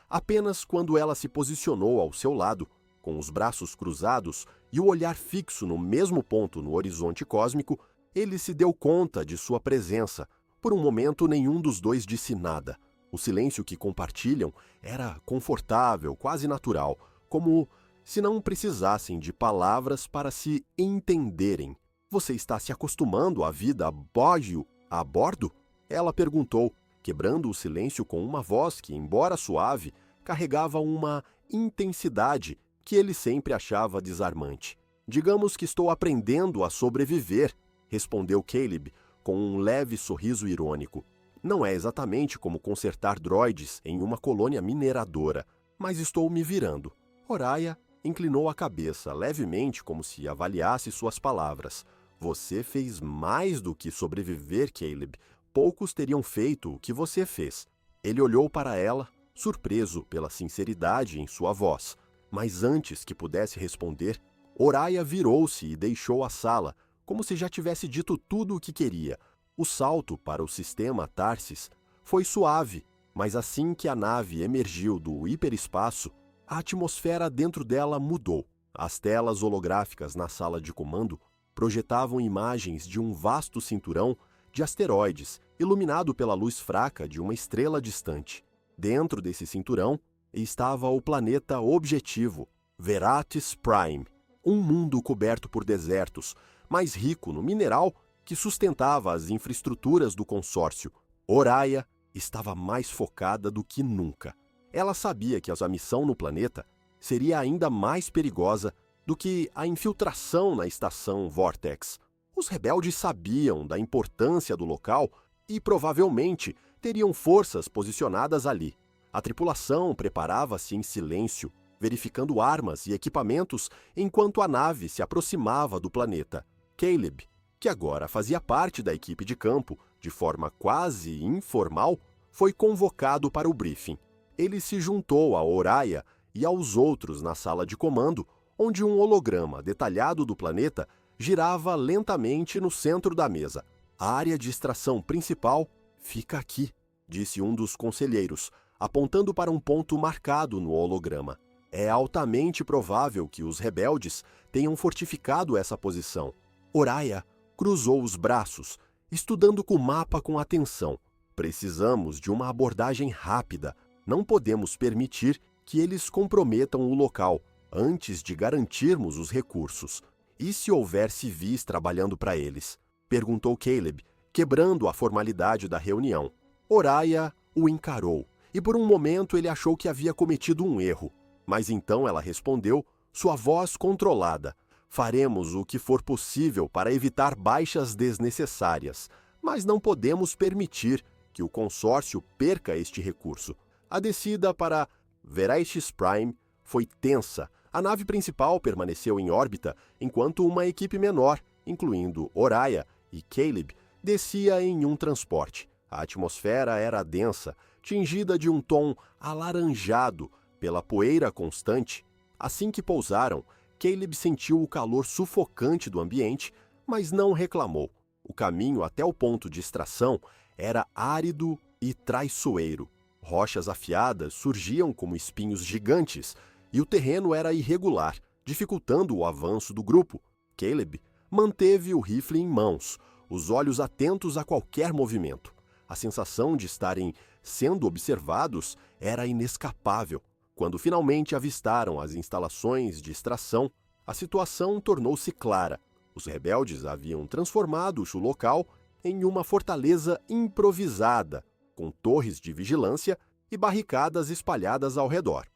Apenas quando ela se posicionou ao seu lado, com os braços cruzados e o olhar fixo no mesmo ponto no horizonte cósmico, ele se deu conta de sua presença. Por um momento, nenhum dos dois disse nada. O silêncio que compartilham era confortável, quase natural, como se não precisassem de palavras para se entenderem. Você está se acostumando à vida bógio a bordo? Ela perguntou, quebrando o silêncio com uma voz que, embora suave, carregava uma intensidade que ele sempre achava desarmante. Digamos que estou aprendendo a sobreviver, respondeu Caleb com um leve sorriso irônico. Não é exatamente como consertar droides em uma colônia mineradora, mas estou me virando. Oriah inclinou a cabeça levemente como se avaliasse suas palavras. Você fez mais do que sobreviver, Caleb. Poucos teriam feito o que você fez. Ele olhou para ela, surpreso pela sinceridade em sua voz. Mas antes que pudesse responder, Oriah virou-se e deixou a sala, como se já tivesse dito tudo o que queria. O salto para o sistema Tarsis foi suave, mas assim que a nave emergiu do hiperespaço, a atmosfera dentro dela mudou. As telas holográficas na sala de comando projetavam imagens de um vasto cinturão de asteroides, iluminado pela luz fraca de uma estrela distante. Dentro desse cinturão estava o planeta objetivo, Veratis Prime, um mundo coberto por desertos, mas rico no mineral que sustentava as infraestruturas do consórcio. Oriah estava mais focada do que nunca. Ela sabia que a missão no planeta seria ainda mais perigosa do que a infiltração na estação Vortex. Os rebeldes sabiam da importância do local e provavelmente teriam forças posicionadas ali. A tripulação preparava-se em silêncio, verificando armas e equipamentos enquanto a nave se aproximava do planeta. Caleb, que agora fazia parte da equipe de campo, de forma quase informal, foi convocado para o briefing. Ele se juntou a Oriah e aos outros na sala de comando, onde um holograma detalhado do planeta girava lentamente no centro da mesa. A área de extração principal fica aqui, disse um dos conselheiros, apontando para um ponto marcado no holograma. É altamente provável que os rebeldes tenham fortificado essa posição. Oriah cruzou os braços, estudando o mapa com atenção. Precisamos de uma abordagem rápida. Não podemos permitir que eles comprometam o local antes de garantirmos os recursos. E se houver civis trabalhando para eles? Perguntou Caleb, quebrando a formalidade da reunião. Oriah o encarou, e por um momento ele achou que havia cometido um erro. Mas então ela respondeu, sua voz controlada. Faremos o que for possível para evitar baixas desnecessárias, mas não podemos permitir que o consórcio perca este recurso. A descida para Veratis Prime foi tensa. A nave principal permaneceu em órbita, enquanto uma equipe menor, incluindo Oriah e Caleb, descia em um transporte. A atmosfera era densa, tingida de um tom alaranjado pela poeira constante. Assim que pousaram, Caleb sentiu o calor sufocante do ambiente, mas não reclamou. O caminho até o ponto de extração era árido e traiçoeiro. Rochas afiadas surgiam como espinhos gigantes, e o terreno era irregular, dificultando o avanço do grupo. Caleb manteve o rifle em mãos, os olhos atentos a qualquer movimento. A sensação de estarem sendo observados era inescapável. Quando finalmente avistaram as instalações de extração, a situação tornou-se clara. Os rebeldes haviam transformado o local em uma fortaleza improvisada, com torres de vigilância e barricadas espalhadas ao redor.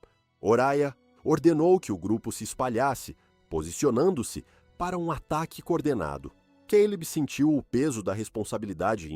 Oriah ordenou que o grupo se espalhasse, posicionando-se para um ataque coordenado. Caleb sentiu o peso da responsabilidade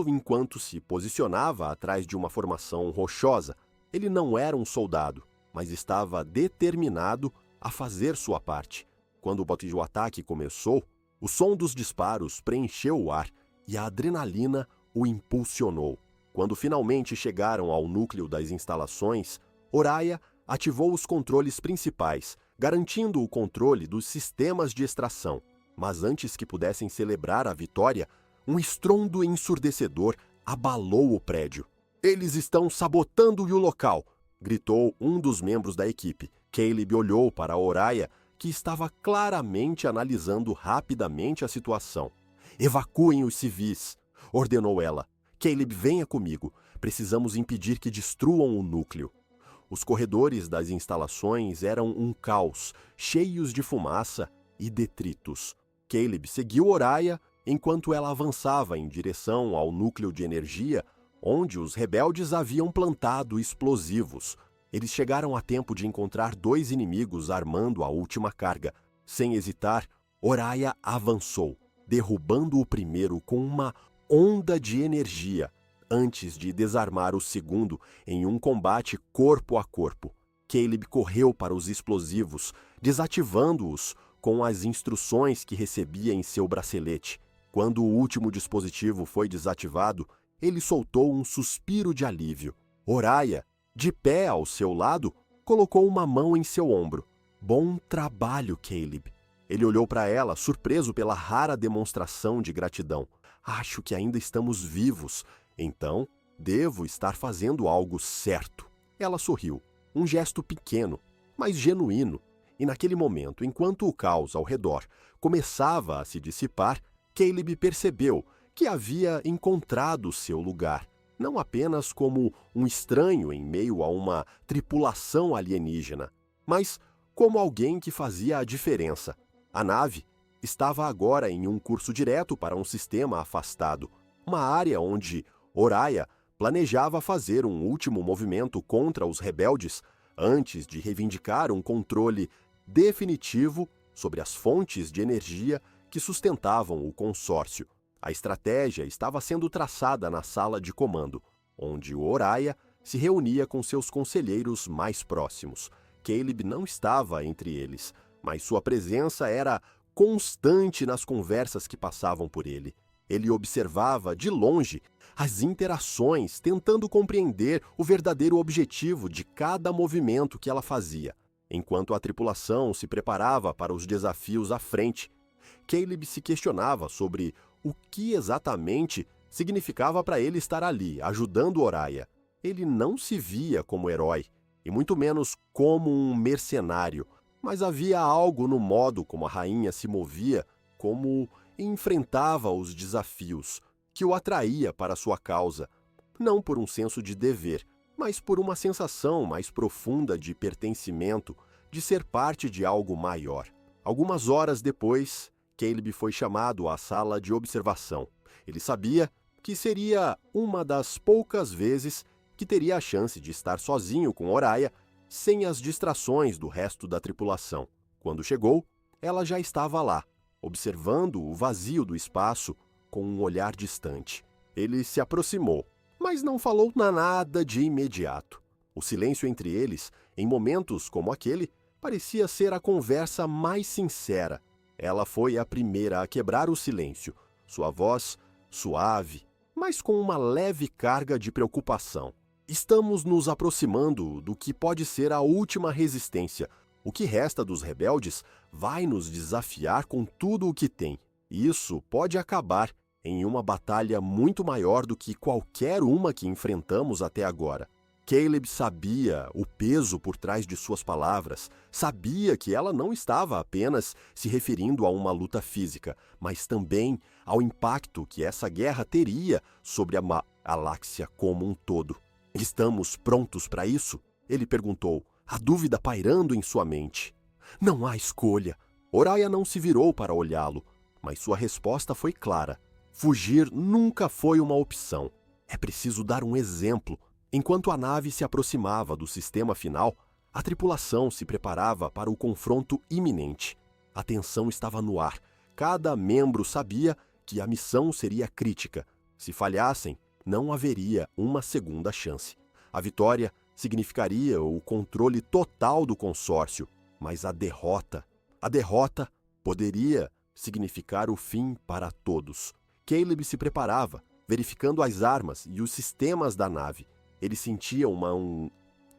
enquanto se posicionava atrás de uma formação rochosa. Ele não era um soldado, mas estava determinado a fazer sua parte. Quando o ataque começou, o som dos disparos preencheu o ar e a adrenalina o impulsionou. Quando finalmente chegaram ao núcleo das instalações, Oriah ativou os controles principais, garantindo o controle dos sistemas de extração. Mas antes que pudessem celebrar a vitória, um estrondo ensurdecedor abalou o prédio. "Eles estão sabotando o local!" gritou um dos membros da equipe. Caleb olhou para Oriah, que estava claramente analisando rapidamente a situação. "Evacuem os civis", ordenou ela. "Caleb, venha comigo. Precisamos impedir que destruam o núcleo." Os corredores das instalações eram um caos, cheios de fumaça e detritos. Caleb seguiu Oriah enquanto ela avançava em direção ao núcleo de energia, onde os rebeldes haviam plantado explosivos. Eles chegaram a tempo de encontrar 2 inimigos armando a última carga. Sem hesitar, Oriah avançou, derrubando o primeiro com uma onda de energia, antes de desarmar o segundo em um combate corpo a corpo. Caleb correu para os explosivos, desativando-os com as instruções que recebia em seu bracelete. Quando o último dispositivo foi desativado, ele soltou um suspiro de alívio. Oriah, de pé ao seu lado, colocou uma mão em seu ombro. "Bom trabalho, Caleb." Ele olhou para ela, surpreso pela rara demonstração de gratidão. "Acho que ainda estamos vivos, então devo estar fazendo algo certo." Ela sorriu, um gesto pequeno, mas genuíno. E naquele momento, enquanto o caos ao redor começava a se dissipar, Caleb percebeu que havia encontrado seu lugar, não apenas como um estranho em meio a uma tripulação alienígena, mas como alguém que fazia a diferença. A nave estava agora em um curso direto para um sistema afastado, uma área onde Oriah planejava fazer um último movimento contra os rebeldes antes de reivindicar um controle definitivo sobre as fontes de energia que sustentavam o consórcio. A estratégia estava sendo traçada na sala de comando, onde Oriah se reunia com seus conselheiros mais próximos. Caleb não estava entre eles, mas sua presença era constante nas conversas que passavam por ele. Ele observava de longe as interações, tentando compreender o verdadeiro objetivo de cada movimento que ela fazia. Enquanto a tripulação se preparava para os desafios à frente, Caleb se questionava sobre o que exatamente significava para ele estar ali, ajudando Oriah. Ele não se via como herói, e muito menos como um mercenário, mas havia algo no modo como a rainha se movia, como enfrentava os desafios, que o atraía para sua causa, não por um senso de dever, mas por uma sensação mais profunda de pertencimento, de ser parte de algo maior. Algumas horas depois, Caleb foi chamado à sala de observação. Ele sabia que seria uma das poucas vezes que teria a chance de estar sozinho com Oriah, sem as distrações do resto da tripulação. Quando chegou, ela já estava lá, observando o vazio do espaço com um olhar distante. Ele se aproximou, mas não falou nada de imediato. O silêncio entre eles, em momentos como aquele, parecia ser a conversa mais sincera. Ela foi a primeira a quebrar o silêncio, sua voz suave, mas com uma leve carga de preocupação. "Estamos nos aproximando do que pode ser a última resistência. O que resta dos rebeldes vai nos desafiar com tudo o que tem. Isso pode acabar em uma batalha muito maior do que qualquer uma que enfrentamos até agora." Caleb sabia o peso por trás de suas palavras, sabia que ela não estava apenas se referindo a uma luta física, mas também ao impacto que essa guerra teria sobre a galáxia como um todo. Estamos prontos para isso? Ele perguntou, a dúvida pairando em sua mente. Não há escolha. Oriah não se virou para olhá-lo, mas sua resposta foi clara. Fugir nunca foi uma opção. É preciso dar um exemplo. Enquanto a nave se aproximava do sistema final, a tripulação se preparava para o confronto iminente. A tensão estava no ar. Cada membro sabia que a missão seria crítica. Se falhassem, não haveria uma segunda chance. A vitória significaria o controle total do consórcio, mas a derrota poderia significar o fim para todos. Caleb se preparava, verificando as armas e os sistemas da nave. Ele sentia uma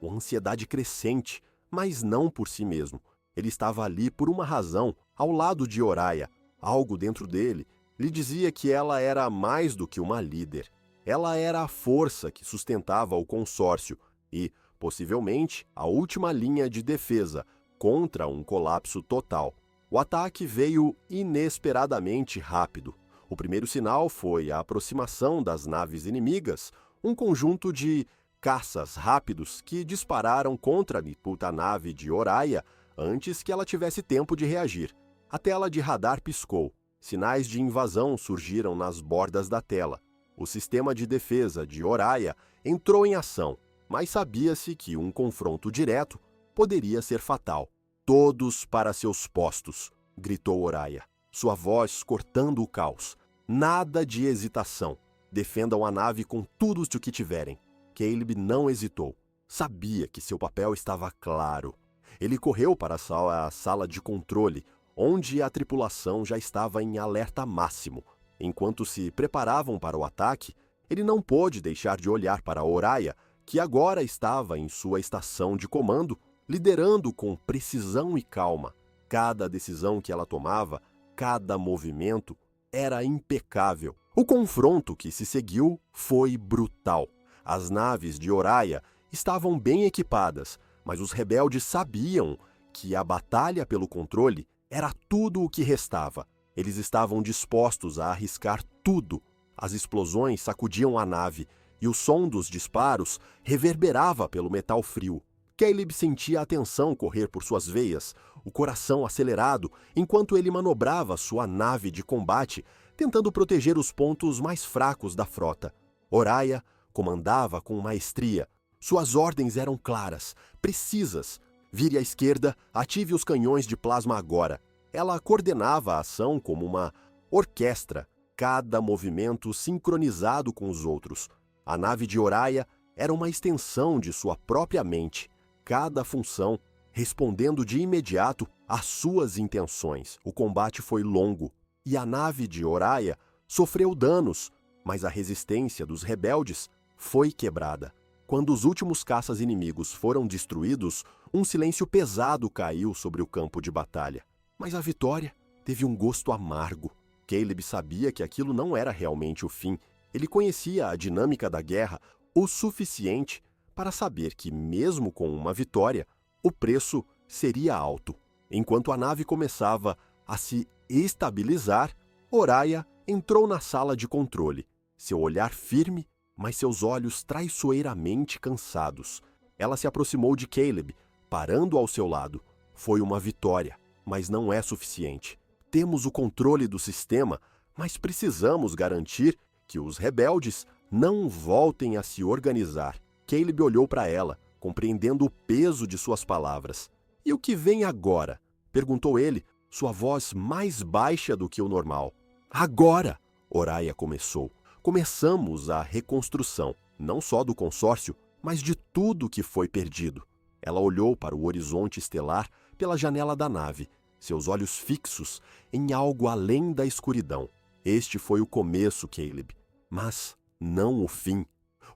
ansiedade crescente, mas não por si mesmo. Ele estava ali por uma razão, ao lado de Oriah. Algo dentro dele lhe dizia que ela era mais do que uma líder. Ela era a força que sustentava o consórcio e, possivelmente, a última linha de defesa contra um colapso total. O ataque veio inesperadamente rápido. O primeiro sinal foi a aproximação das naves inimigas, um conjunto de caças rápidos que dispararam contra a diminuta nave de Oriah antes que ela tivesse tempo de reagir. A tela de radar piscou. Sinais de invasão surgiram nas bordas da tela. O sistema de defesa de Oriah entrou em ação, mas sabia-se que um confronto direto poderia ser fatal. Todos para seus postos, gritou Oriah, sua voz cortando o caos. Nada de hesitação. Defendam a nave com tudo o que tiverem. Caleb não hesitou. Sabia que seu papel estava claro. Ele correu para a sala de controle, onde a tripulação já estava em alerta máximo. Enquanto se preparavam para o ataque, ele não pôde deixar de olhar para Oriah, que agora estava em sua estação de comando, liderando com precisão e calma. Cada decisão que ela tomava, cada movimento, era impecável. O confronto que se seguiu foi brutal. As naves de Oriah estavam bem equipadas, mas os rebeldes sabiam que a batalha pelo controle era tudo o que restava. Eles estavam dispostos a arriscar tudo. As explosões sacudiam a nave e o som dos disparos reverberava pelo metal frio. Caleb sentia a tensão correr por suas veias, o coração acelerado, enquanto ele manobrava sua nave de combate, tentando proteger os pontos mais fracos da frota. Oriah comandava com maestria. Suas ordens eram claras, precisas. Vire à esquerda, ative os canhões de plasma agora. Ela coordenava a ação como uma orquestra, cada movimento sincronizado com os outros. A nave de Oriah era uma extensão de sua própria mente, cada função respondendo de imediato às suas intenções. O combate foi longo e a nave de Oriah sofreu danos, mas a resistência dos rebeldes foi quebrada. Quando os últimos caças inimigos foram destruídos, um silêncio pesado caiu sobre o campo de batalha. Mas a vitória teve um gosto amargo. Caleb sabia que aquilo não era realmente o fim. Ele conhecia a dinâmica da guerra o suficiente para saber que, mesmo com uma vitória, o preço seria alto. Enquanto a nave começava a se estabilizar, Oriah entrou na sala de controle, seu olhar firme, mas seus olhos traiçoeiramente cansados. Ela se aproximou de Caleb, parando ao seu lado. Foi uma vitória, mas não é suficiente. Temos o controle do sistema, mas precisamos garantir que os rebeldes não voltem a se organizar. Caleb olhou para ela, compreendendo o peso de suas palavras. E o que vem agora? Perguntou ele, sua voz mais baixa do que o normal. Agora! Oriah começou. Começamos a reconstrução, não só do consórcio, mas de tudo que foi perdido. Ela olhou para o horizonte estelar pela janela da nave, seus olhos fixos em algo além da escuridão. Este foi o começo, Caleb, mas não o fim.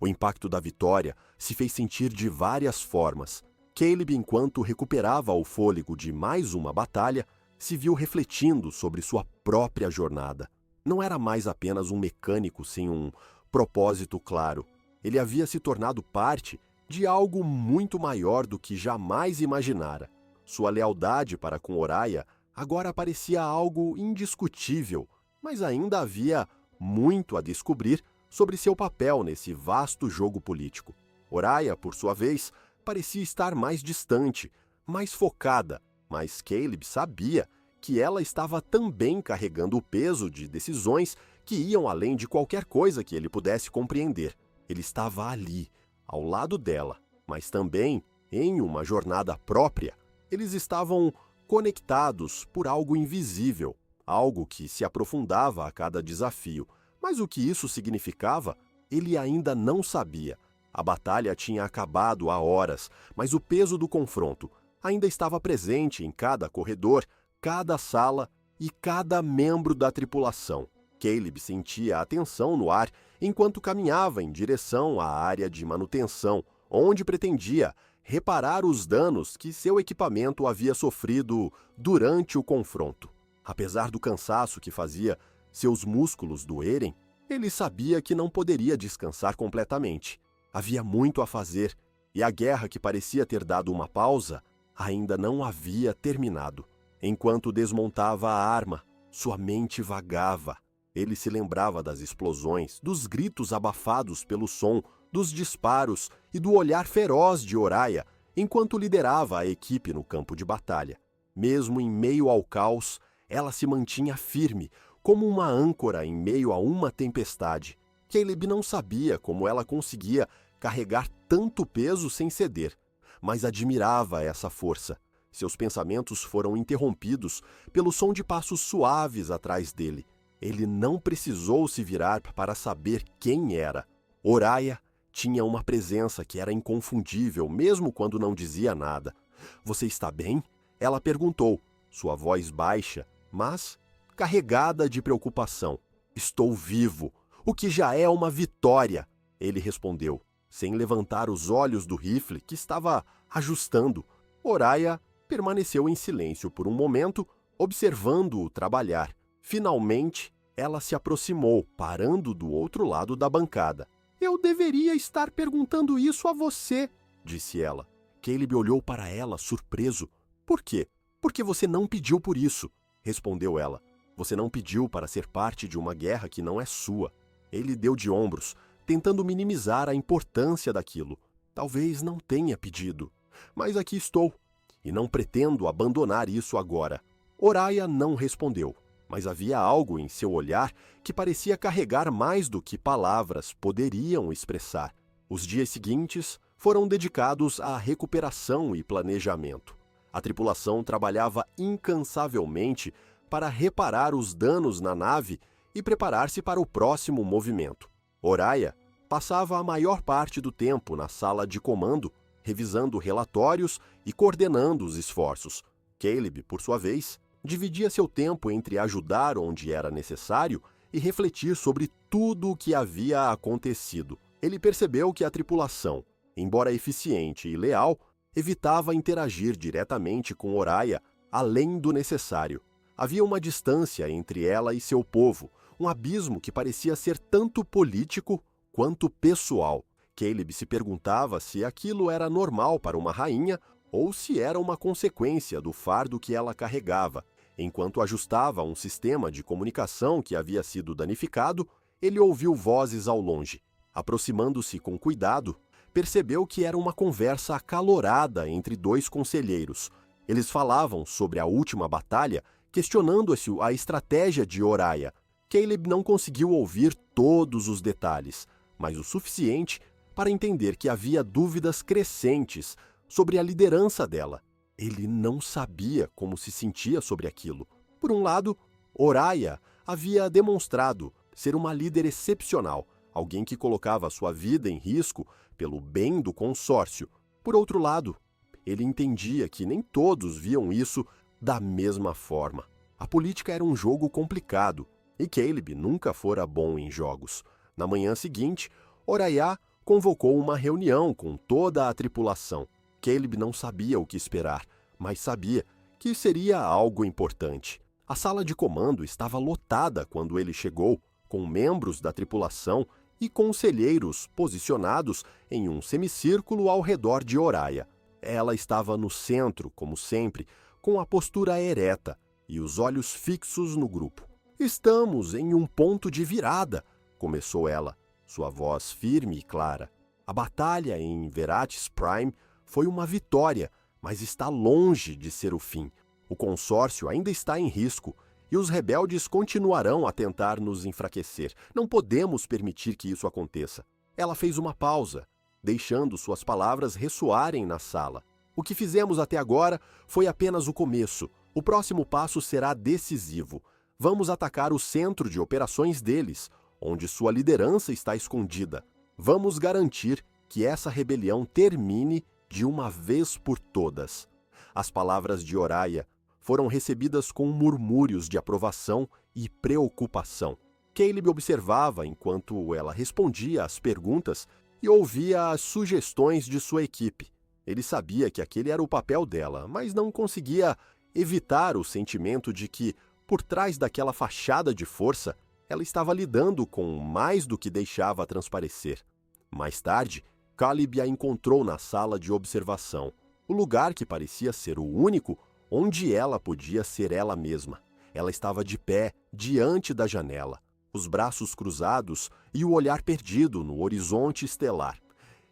O impacto da vitória se fez sentir de várias formas. Caleb, enquanto recuperava o fôlego de mais uma batalha, se viu refletindo sobre sua própria jornada. Não era mais apenas um mecânico sem um propósito claro. Ele havia se tornado parte de algo muito maior do que jamais imaginara. Sua lealdade para com Oriah agora parecia algo indiscutível, mas ainda havia muito a descobrir sobre seu papel nesse vasto jogo político. Oriah, por sua vez, parecia estar mais distante, mais focada, mas Caleb sabia que ela estava também carregando o peso de decisões que iam além de qualquer coisa que ele pudesse compreender. Ele estava ali, ao lado dela, mas também em uma jornada própria. Eles estavam conectados por algo invisível, algo que se aprofundava a cada desafio. Mas o que isso significava, ele ainda não sabia. A batalha tinha acabado há horas, mas o peso do confronto ainda estava presente em cada corredor, cada sala e cada membro da tripulação. Caleb sentia a tensão no ar enquanto caminhava em direção à área de manutenção, onde pretendia reparar os danos que seu equipamento havia sofrido durante o confronto. Apesar do cansaço que fazia seus músculos doerem, ele sabia que não poderia descansar completamente. Havia muito a fazer, e a guerra que parecia ter dado uma pausa ainda não havia terminado. Enquanto desmontava a arma, sua mente vagava. Ele se lembrava das explosões, dos gritos abafados pelo som, dos disparos e do olhar feroz de Oriah enquanto liderava a equipe no campo de batalha. Mesmo em meio ao caos, ela se mantinha firme, como uma âncora em meio a uma tempestade. Caleb não sabia como ela conseguia carregar tanto peso sem ceder, mas admirava essa força. Seus pensamentos foram interrompidos pelo som de passos suaves atrás dele. Ele não precisou se virar para saber quem era. Oriah tinha uma presença que era inconfundível, mesmo quando não dizia nada. "Você está bem?" Ela perguntou, sua voz baixa, mas carregada de preocupação. "Estou vivo, o que já é uma vitória", ele respondeu, sem levantar os olhos do rifle que estava ajustando. Oriah permaneceu em silêncio por um momento, observando-o trabalhar. Finalmente, ela se aproximou, parando do outro lado da bancada. "Eu deveria estar perguntando isso a você", disse ela. Caleb olhou para ela, surpreso. "Por quê?" "Porque você não pediu por isso", respondeu ela. "Você não pediu para ser parte de uma guerra que não é sua." Ele deu de ombros, tentando minimizar a importância daquilo. "Talvez não tenha pedido, mas aqui estou, e não pretendo abandonar isso agora." Oriah não respondeu, mas havia algo em seu olhar que parecia carregar mais do que palavras poderiam expressar. Os dias seguintes foram dedicados à recuperação e planejamento. A tripulação trabalhava incansavelmente para reparar os danos na nave e preparar-se para o próximo movimento. Oriah passava a maior parte do tempo na sala de comando, revisando relatórios e coordenando os esforços. Caleb, por sua vez, dividia seu tempo entre ajudar onde era necessário e refletir sobre tudo o que havia acontecido. Ele percebeu que a tripulação, embora eficiente e leal, evitava interagir diretamente com Oriah além do necessário. Havia uma distância entre ela e seu povo, um abismo que parecia ser tanto político quanto pessoal. Caleb se perguntava se aquilo era normal para uma rainha ou se era uma consequência do fardo que ela carregava. Enquanto ajustava um sistema de comunicação que havia sido danificado, ele ouviu vozes ao longe. Aproximando-se com cuidado, percebeu que era uma conversa acalorada entre dois conselheiros. Eles falavam sobre a última batalha, questionando-se a estratégia de Oriah. Caleb não conseguiu ouvir todos os detalhes, mas o suficiente para entender que havia dúvidas crescentes sobre a liderança dela. Ele não sabia como se sentia sobre aquilo. Por um lado, Oriah havia demonstrado ser uma líder excepcional, alguém que colocava sua vida em risco pelo bem do consórcio. Por outro lado, ele entendia que nem todos viam isso da mesma forma. A política era um jogo complicado, e Caleb nunca fora bom em jogos. Na manhã seguinte, Oriah convocou uma reunião com toda a tripulação. Caleb não sabia o que esperar, mas sabia que seria algo importante. A sala de comando estava lotada quando ele chegou, com membros da tripulação e conselheiros posicionados em um semicírculo ao redor de Horaia. Ela estava no centro, como sempre, com a postura ereta e os olhos fixos no grupo. "Estamos em um ponto de virada", começou ela, sua voz firme e clara. "A batalha em Veratis Prime foi uma vitória, mas está longe de ser o fim. O consórcio ainda está em risco e os rebeldes continuarão a tentar nos enfraquecer. Não podemos permitir que isso aconteça." Ela fez uma pausa, deixando suas palavras ressoarem na sala. "O que fizemos até agora foi apenas o começo. O próximo passo será decisivo. Vamos atacar o centro de operações deles, onde sua liderança está escondida. Vamos garantir que essa rebelião termine de uma vez por todas." As palavras de Horaia foram recebidas com murmúrios de aprovação e preocupação. Caleb observava enquanto ela respondia às perguntas e ouvia as sugestões de sua equipe. Ele sabia que aquele era o papel dela, mas não conseguia evitar o sentimento de que, por trás daquela fachada de força, ela estava lidando com mais do que deixava transparecer. Mais tarde, Caleb a encontrou na sala de observação, o lugar que parecia ser o único onde ela podia ser ela mesma. Ela estava de pé, diante da janela, os braços cruzados e o olhar perdido no horizonte estelar.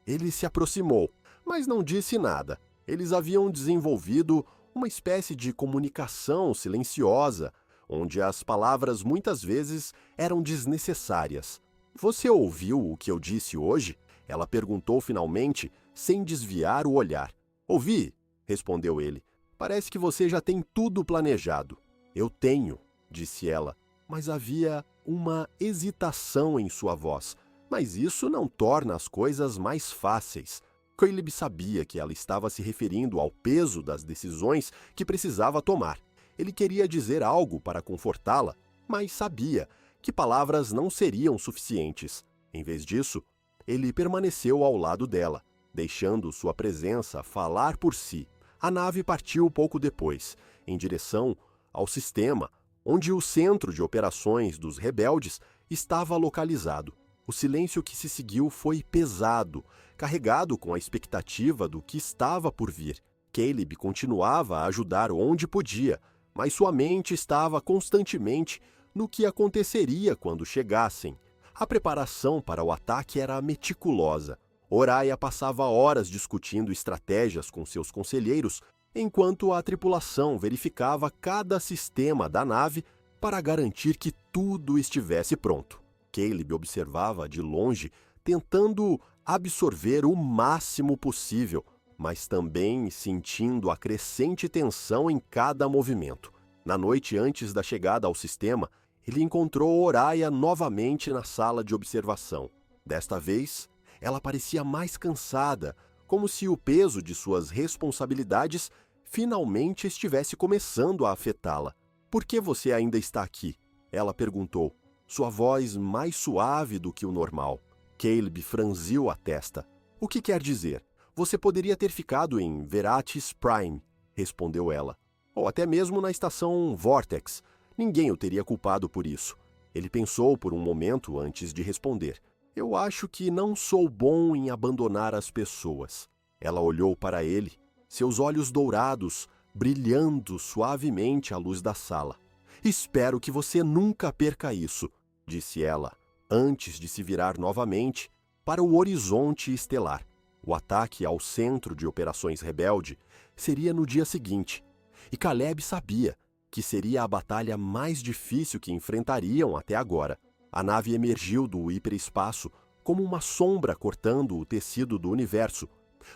Ele se aproximou, mas não disse nada. Eles haviam desenvolvido uma espécie de comunicação silenciosa, onde as palavras muitas vezes eram desnecessárias. "Você ouviu o que eu disse hoje?" Ela perguntou finalmente, sem desviar o olhar. "Ouvi", respondeu ele. "Parece que você já tem tudo planejado." "Eu tenho", disse ela, mas havia uma hesitação em sua voz. Mas isso não torna as coisas mais fáceis. Caleb sabia que ela estava se referindo ao peso das decisões que precisava tomar. Ele queria dizer algo para confortá-la, mas sabia que palavras não seriam suficientes. Em vez disso, ele permaneceu ao lado dela, deixando sua presença falar por si. A nave partiu pouco depois, em direção ao sistema, onde o centro de operações dos rebeldes estava localizado. O silêncio que se seguiu foi pesado, carregado com a expectativa do que estava por vir. Caleb continuava a ajudar onde podia, mas sua mente estava constantemente no que aconteceria quando chegassem. A preparação para o ataque era meticulosa. Horaia passava horas discutindo estratégias com seus conselheiros, enquanto a tripulação verificava cada sistema da nave para garantir que tudo estivesse pronto. Caleb observava de longe, tentando absorver o máximo possível, mas também sentindo a crescente tensão em cada movimento. Na noite antes da chegada ao sistema, ele encontrou Horaia novamente na sala de observação. Desta vez, ela parecia mais cansada, como se o peso de suas responsabilidades finalmente estivesse começando a afetá-la. "Por que você ainda está aqui?" ela perguntou, sua voz mais suave do que o normal. Caleb franziu a testa. "O que quer dizer? Você poderia ter ficado em Veratis Prime", respondeu ela. "Ou até mesmo na estação Vortex. Ninguém o teria culpado por isso." Ele pensou por um momento antes de responder. "Eu acho que não sou bom em abandonar as pessoas." Ela olhou para ele, seus olhos dourados brilhando suavemente à luz da sala. "Espero que você nunca perca isso", disse ela, antes de se virar novamente para o horizonte estelar. O ataque ao centro de operações rebelde seria no dia seguinte, e Caleb sabia que seria a batalha mais difícil que enfrentariam até agora. A nave emergiu do hiperespaço como uma sombra cortando o tecido do universo,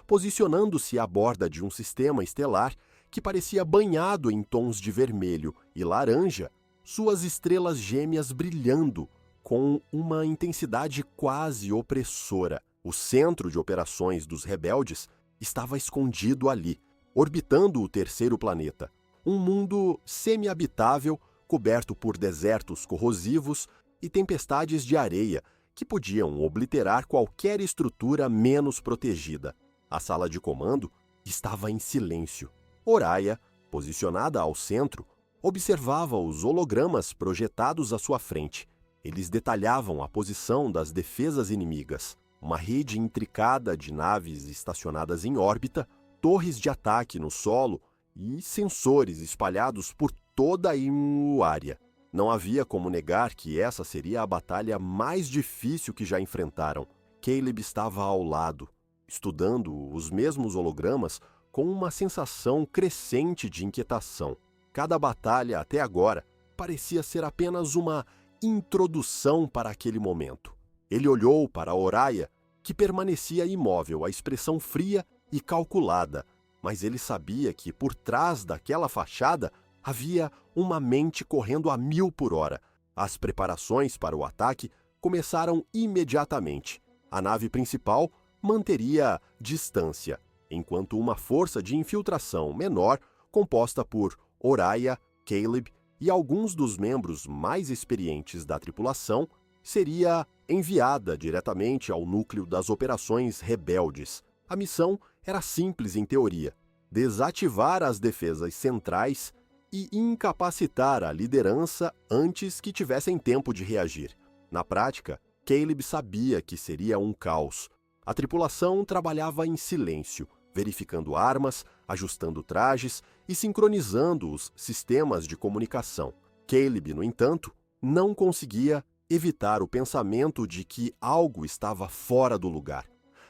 posicionando-se à borda de um sistema estelar que parecia banhado em tons de vermelho e laranja, suas estrelas gêmeas brilhando com uma intensidade quase opressora. O centro de operações dos rebeldes estava escondido ali, orbitando o terceiro planeta. Um mundo semi-habitável, coberto por desertos corrosivos e tempestades de areia que podiam obliterar qualquer estrutura menos protegida. A sala de comando estava em silêncio. Horaia, posicionada ao centro, observava os hologramas projetados à sua frente. Eles detalhavam a posição das defesas inimigas, uma rede intricada de naves estacionadas em órbita, torres de ataque no solo e sensores espalhados por toda a área. Não havia como negar que essa seria a batalha mais difícil que já enfrentaram. Caleb estava ao lado, estudando os mesmos hologramas com uma sensação crescente de inquietação. Cada batalha até agora parecia ser apenas uma introdução para aquele momento. Ele olhou para Oriah, que permanecia imóvel, a expressão fria e calculada, mas ele sabia que por trás daquela fachada havia uma mente correndo a 1000 por hora. As preparações para o ataque começaram imediatamente. A nave principal manteria distância, enquanto uma força de infiltração menor, composta por Oriah, Caleb e alguns dos membros mais experientes da tripulação, seria enviada diretamente ao núcleo das operações rebeldes. A missão era simples em teoria: desativar as defesas centrais e incapacitar a liderança antes que tivessem tempo de reagir. Na prática, Caleb sabia que seria um caos. A tripulação trabalhava em silêncio, verificando armas, ajustando trajes e sincronizando os sistemas de comunicação. Caleb, no entanto, não conseguia evitar o pensamento de que algo estava fora do lugar.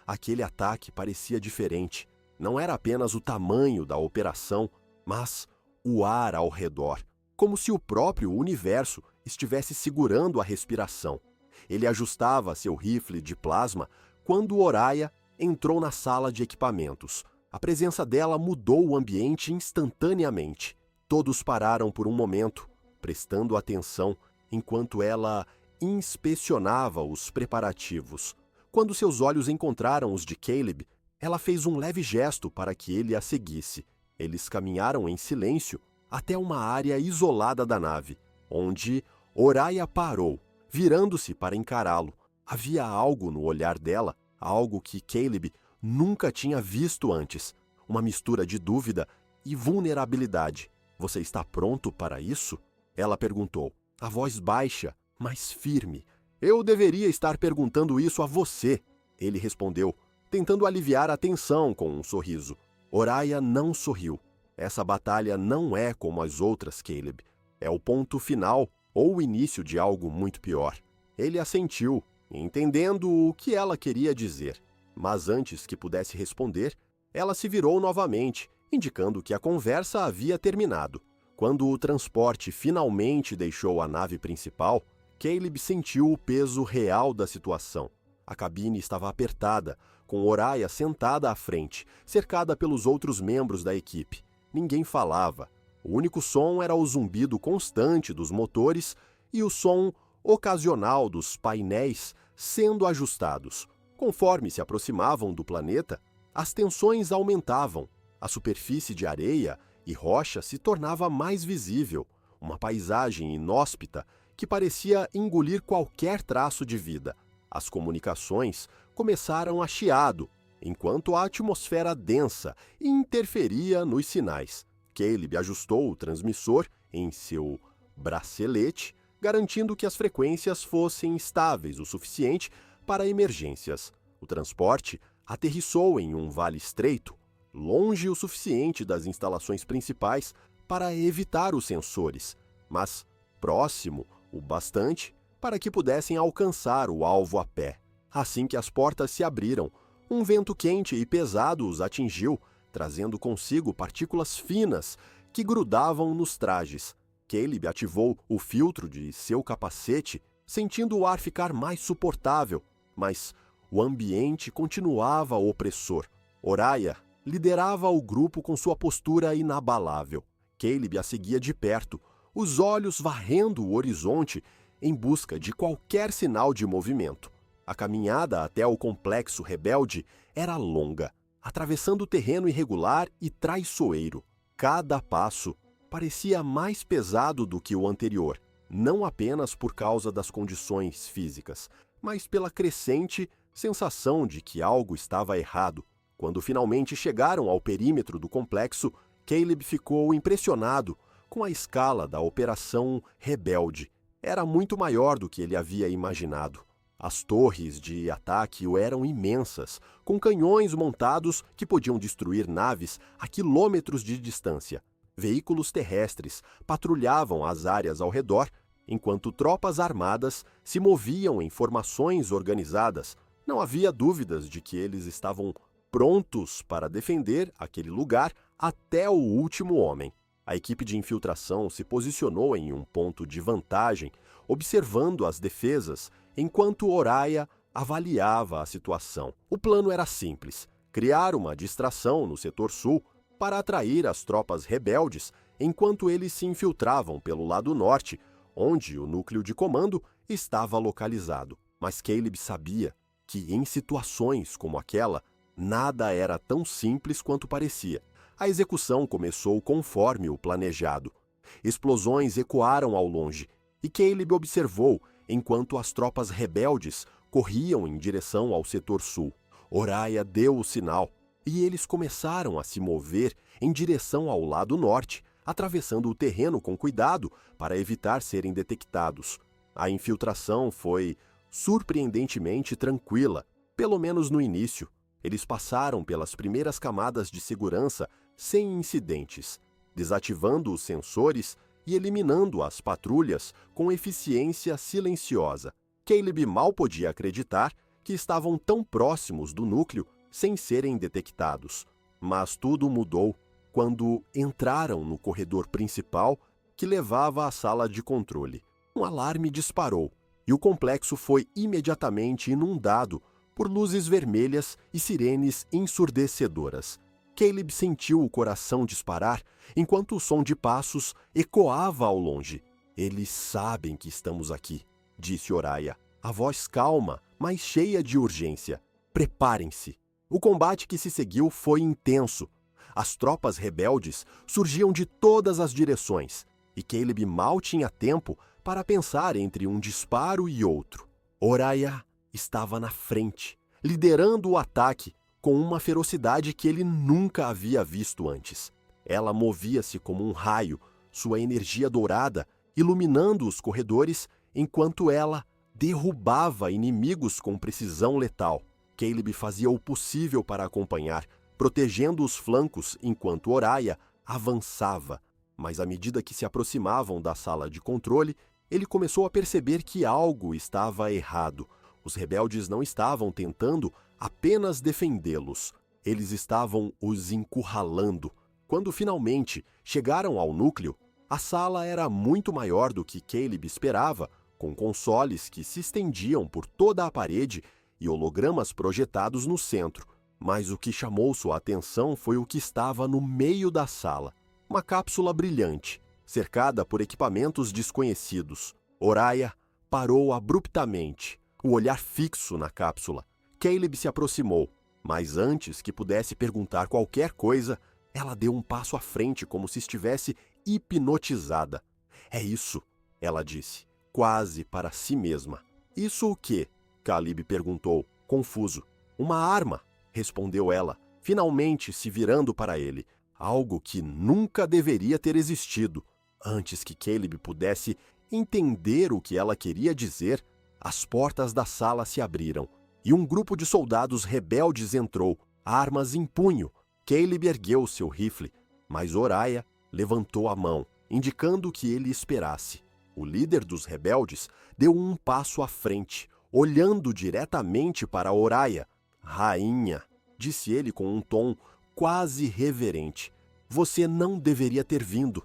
Aquele ataque parecia diferente. Não era apenas o tamanho da operação, mas o ar ao redor, como se o próprio universo estivesse segurando a respiração. Ele ajustava seu rifle de plasma quando Oriah entrou na sala de equipamentos. A presença dela mudou o ambiente instantaneamente. Todos pararam por um momento, prestando atenção, enquanto ela inspecionava os preparativos. Quando seus olhos encontraram os de Caleb, ela fez um leve gesto para que ele a seguisse. Eles caminharam em silêncio até uma área isolada da nave, onde Oriah parou, virando-se para encará-lo. Havia algo no olhar dela, algo que Caleb nunca tinha visto antes, uma mistura de dúvida e vulnerabilidade. "Você está pronto para isso?" Ela perguntou, a voz baixa, mas firme. "Eu deveria estar perguntando isso a você", ele respondeu, tentando aliviar a tensão com um sorriso. Oriah não sorriu. "Essa batalha não é como as outras, Caleb. É o ponto final ou o início de algo muito pior." Ele assentiu, entendendo o que ela queria dizer. Mas antes que pudesse responder, ela se virou novamente, indicando que a conversa havia terminado. Quando o transporte finalmente deixou a nave principal, Caleb sentiu o peso real da situação. A cabine estava apertada, com Oriah sentada à frente, cercada pelos outros membros da equipe. Ninguém falava. O único som era o zumbido constante dos motores e o som ocasional dos painéis sendo ajustados. Conforme se aproximavam do planeta, as tensões aumentavam. A superfície de areia e rocha se tornava mais visível, uma paisagem inóspita que parecia engolir qualquer traço de vida. As comunicações começaram a chiado, enquanto a atmosfera densa interferia nos sinais. Caleb ajustou o transmissor em seu bracelete, garantindo que as frequências fossem estáveis o suficiente para emergências. O transporte aterrissou em um vale estreito, longe o suficiente das instalações principais para evitar os sensores, mas próximo o bastante para que pudessem alcançar o alvo a pé. Assim que as portas se abriram, um vento quente e pesado os atingiu, trazendo consigo partículas finas que grudavam nos trajes. Caleb ativou o filtro de seu capacete, sentindo o ar ficar mais suportável, mas o ambiente continuava opressor. Oriah liderava o grupo com sua postura inabalável. Caleb a seguia de perto, os olhos varrendo o horizonte em busca de qualquer sinal de movimento. A caminhada até o complexo rebelde era longa, atravessando terreno irregular e traiçoeiro. Cada passo parecia mais pesado do que o anterior, não apenas por causa das condições físicas, mas pela crescente sensação de que algo estava errado. Quando finalmente chegaram ao perímetro do complexo, Caleb ficou impressionado com a escala da operação rebelde. era muito maior do que ele havia imaginado. As torres de ataque eram imensas, com canhões montados que podiam destruir naves a quilômetros de distância. Veículos terrestres patrulhavam as áreas ao redor, enquanto tropas armadas se moviam em formações organizadas. Não havia dúvidas de que eles estavam prontos para defender aquele lugar até o último homem. A equipe de infiltração se posicionou em um ponto de vantagem, observando as defesas, enquanto Oriah avaliava a situação. O plano era simples: criar uma distração no setor sul para atrair as tropas rebeldes enquanto eles se infiltravam pelo lado norte, onde o núcleo de comando estava localizado. Mas Caleb sabia que, em situações como aquela, nada era tão simples quanto parecia. A execução começou conforme o planejado. Explosões ecoaram ao longe, e Caleb observou enquanto as tropas rebeldes corriam em direção ao setor sul. Oriah deu o sinal, e eles começaram a se mover em direção ao lado norte, atravessando o terreno com cuidado para evitar serem detectados. A infiltração foi surpreendentemente tranquila, pelo menos no início. Eles passaram pelas primeiras camadas de segurança sem incidentes, desativando os sensores e eliminando as patrulhas com eficiência silenciosa. Caleb mal podia acreditar que estavam tão próximos do núcleo sem serem detectados. Mas tudo mudou quando entraram no corredor principal que levava à sala de controle. Um alarme disparou e o complexo foi imediatamente inundado por luzes vermelhas e sirenes ensurdecedoras. Caleb sentiu o coração disparar enquanto o som de passos ecoava ao longe. "Eles sabem que estamos aqui", disse Oriah, a voz calma, mas cheia de urgência. "Preparem-se." O combate que se seguiu foi intenso. As tropas rebeldes surgiam de todas as direções, e Caleb mal tinha tempo para pensar entre um disparo e outro. Oriah estava na frente, liderando o ataque com uma ferocidade que ele nunca havia visto antes. Ela movia-se como um raio, sua energia dourada iluminando os corredores enquanto ela derrubava inimigos com precisão letal. Caleb fazia o possível para acompanhar, protegendo os flancos enquanto Oriah avançava. Mas à medida que se aproximavam da sala de controle, ele começou a perceber que algo estava errado. Os rebeldes não estavam tentando apenas defendê-los, eles estavam os encurralando. Quando finalmente chegaram ao núcleo, a sala era muito maior do que Caleb esperava, com consoles que se estendiam por toda a parede e hologramas projetados no centro. Mas o que chamou sua atenção foi o que estava no meio da sala. Uma cápsula brilhante, cercada por equipamentos desconhecidos. Oriah parou abruptamente, o olhar fixo na cápsula. Caleb se aproximou, mas antes que pudesse perguntar qualquer coisa, ela deu um passo à frente como se estivesse hipnotizada. "É isso", ela disse, quase para si mesma. "Isso o quê?", Caleb perguntou, confuso. "Uma arma", respondeu ela, finalmente se virando para ele. Algo que nunca deveria ter existido. Antes que Caleb pudesse entender o que ela queria dizer, as portas da sala se abriram e um grupo de soldados rebeldes entrou, armas em punho. Caleb ergueu seu rifle, mas Oriah levantou a mão, indicando que ele esperasse. O líder dos rebeldes deu um passo à frente, olhando diretamente para Oriah. "Rainha", disse ele com um tom quase reverente, "você não deveria ter vindo."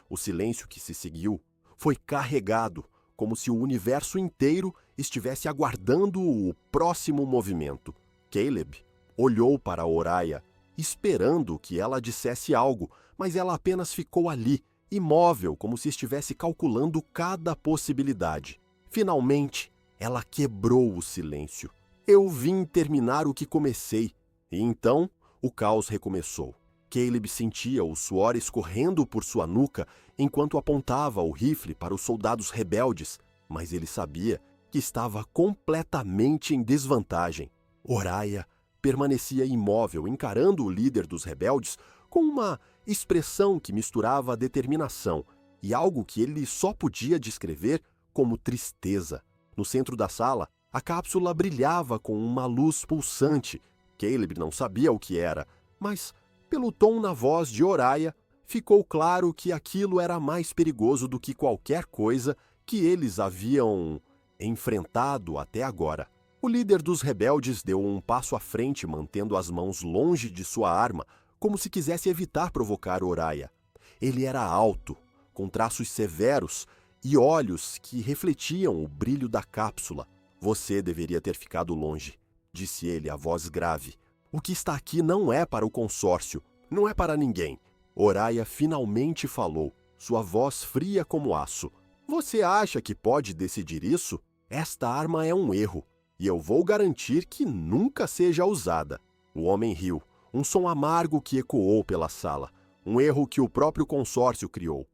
O silêncio que se seguiu foi carregado, como se o universo inteiro estivesse aguardando o próximo movimento. Caleb olhou para Oriah, esperando que ela dissesse algo, mas ela apenas ficou ali, imóvel, como se estivesse calculando cada possibilidade. Finalmente, ela quebrou o silêncio. "Eu vim terminar o que comecei." E então, o caos recomeçou. Caleb sentia o suor escorrendo por sua nuca enquanto apontava o rifle para os soldados rebeldes, mas ele sabia que estava completamente em desvantagem. Oriah permanecia imóvel, encarando o líder dos rebeldes com uma expressão que misturava determinação e algo que ele só podia descrever como tristeza. No centro da sala, a cápsula brilhava com uma luz pulsante. Caleb não sabia o que era, mas, pelo tom na voz de Oriah, ficou claro que aquilo era mais perigoso do que qualquer coisa que eles haviam enfrentado até agora. O líder dos rebeldes deu um passo à frente, mantendo as mãos longe de sua arma, como se quisesse evitar provocar Oriah. Ele era alto, com traços severos e olhos que refletiam o brilho da cápsula. Você deveria ter ficado longe, disse ele, a voz grave. O que está aqui não é para o consórcio, não é para ninguém. Oriah finalmente falou, sua voz fria como aço. Você acha que pode decidir isso? Esta arma é um erro, e eu vou garantir que nunca seja usada. O homem riu, um som amargo que ecoou pela sala, um erro que o próprio consórcio criou.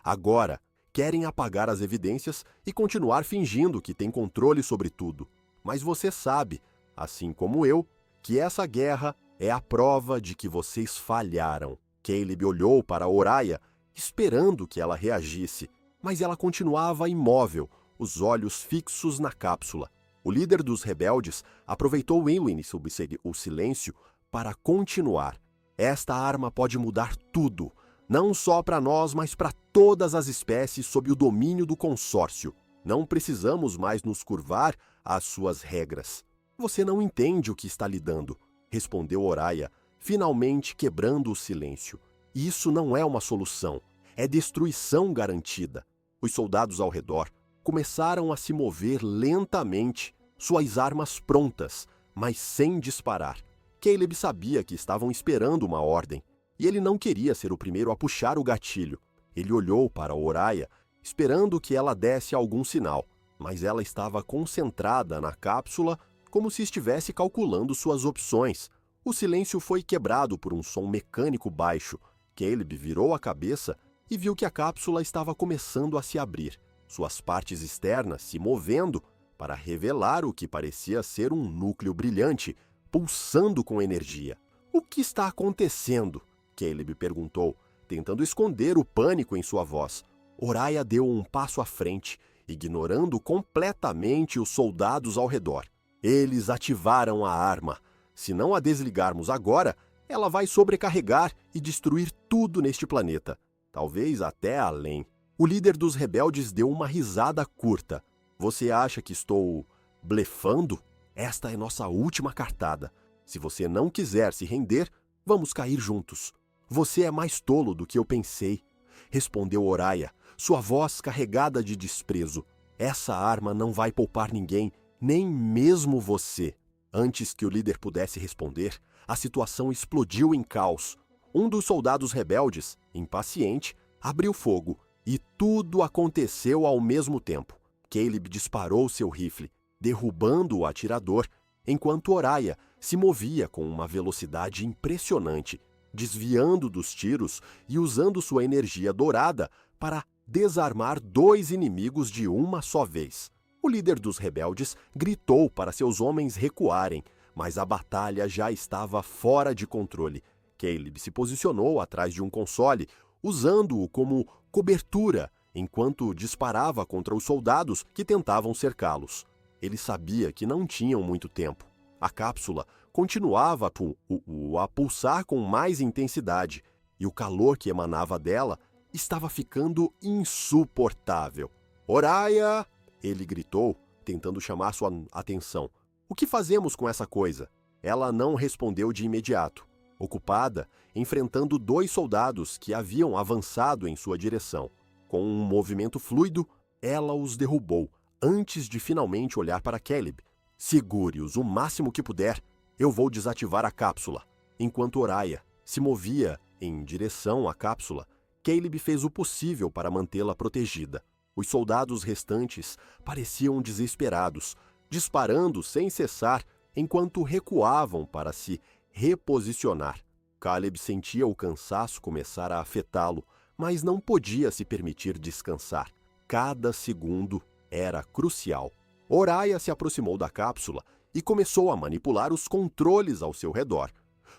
Agora, querem apagar as evidências e continuar fingindo que tem controle sobre tudo. Mas você sabe, assim como eu, que essa guerra é a prova de que vocês falharam. Caleb olhou para Oriah, esperando que ela reagisse, mas ela continuava imóvel, os olhos fixos na cápsula. O líder dos rebeldes aproveitou Elwyn sob o silêncio para continuar. Esta arma pode mudar tudo, não só para nós, mas para todas as espécies sob o domínio do consórcio. Não precisamos mais nos curvar às suas regras. Você não entende o que está lhe dando, respondeu Oriah, finalmente quebrando o silêncio. Isso não é uma solução, é destruição garantida. Os soldados ao redor começaram a se mover lentamente, suas armas prontas, mas sem disparar. Caleb sabia que estavam esperando uma ordem, e ele não queria ser o primeiro a puxar o gatilho. Ele olhou para Oriah, esperando que ela desse algum sinal, mas ela estava concentrada na cápsula como se estivesse calculando suas opções. O silêncio foi quebrado por um som mecânico baixo. Caleb virou a cabeça e viu que a cápsula estava começando a se abrir, suas partes externas se movendo para revelar o que parecia ser um núcleo brilhante, pulsando com energia. O que está acontecendo? Caleb perguntou, tentando esconder o pânico em sua voz. Oriah deu um passo à frente, ignorando completamente os soldados ao redor. Eles ativaram a arma. Se não a desligarmos agora, ela vai sobrecarregar e destruir tudo neste planeta, talvez até além. O líder dos rebeldes deu uma risada curta. Você acha que estou blefando? Esta é nossa última cartada. Se você não quiser se render, vamos cair juntos. Você é mais tolo do que eu pensei, respondeu Oriah, sua voz carregada de desprezo. Essa arma não vai poupar ninguém, nem mesmo você. Antes que o líder pudesse responder, a situação explodiu em caos. Um dos soldados rebeldes, impaciente, abriu fogo e tudo aconteceu ao mesmo tempo. Caleb disparou seu rifle, derrubando o atirador, enquanto Oriah se movia com uma velocidade impressionante, desviando dos tiros e usando sua energia dourada para desarmar 2 inimigos de uma só vez. O líder dos rebeldes gritou para seus homens recuarem, mas a batalha já estava fora de controle. Caleb se posicionou atrás de um console, usando-o como cobertura, enquanto disparava contra os soldados que tentavam cercá-los. Ele sabia que não tinham muito tempo. A cápsula continuava a pulsar com mais intensidade, e o calor que emanava dela estava ficando insuportável. Oriah! Ele gritou, tentando chamar sua atenção. O que fazemos com essa coisa? Ela não respondeu de imediato, ocupada enfrentando 2 soldados que haviam avançado em sua direção. Com um movimento fluido, ela os derrubou, antes de finalmente olhar para Caleb. Segure-os o máximo que puder, eu vou desativar a cápsula. Enquanto Oriah se movia em direção à cápsula, Caleb fez o possível para mantê-la protegida. Os soldados restantes pareciam desesperados, disparando sem cessar enquanto recuavam para se reposicionar. Caleb sentia o cansaço começar a afetá-lo, mas não podia se permitir descansar. Cada segundo era crucial. Oriah se aproximou da cápsula e começou a manipular os controles ao seu redor.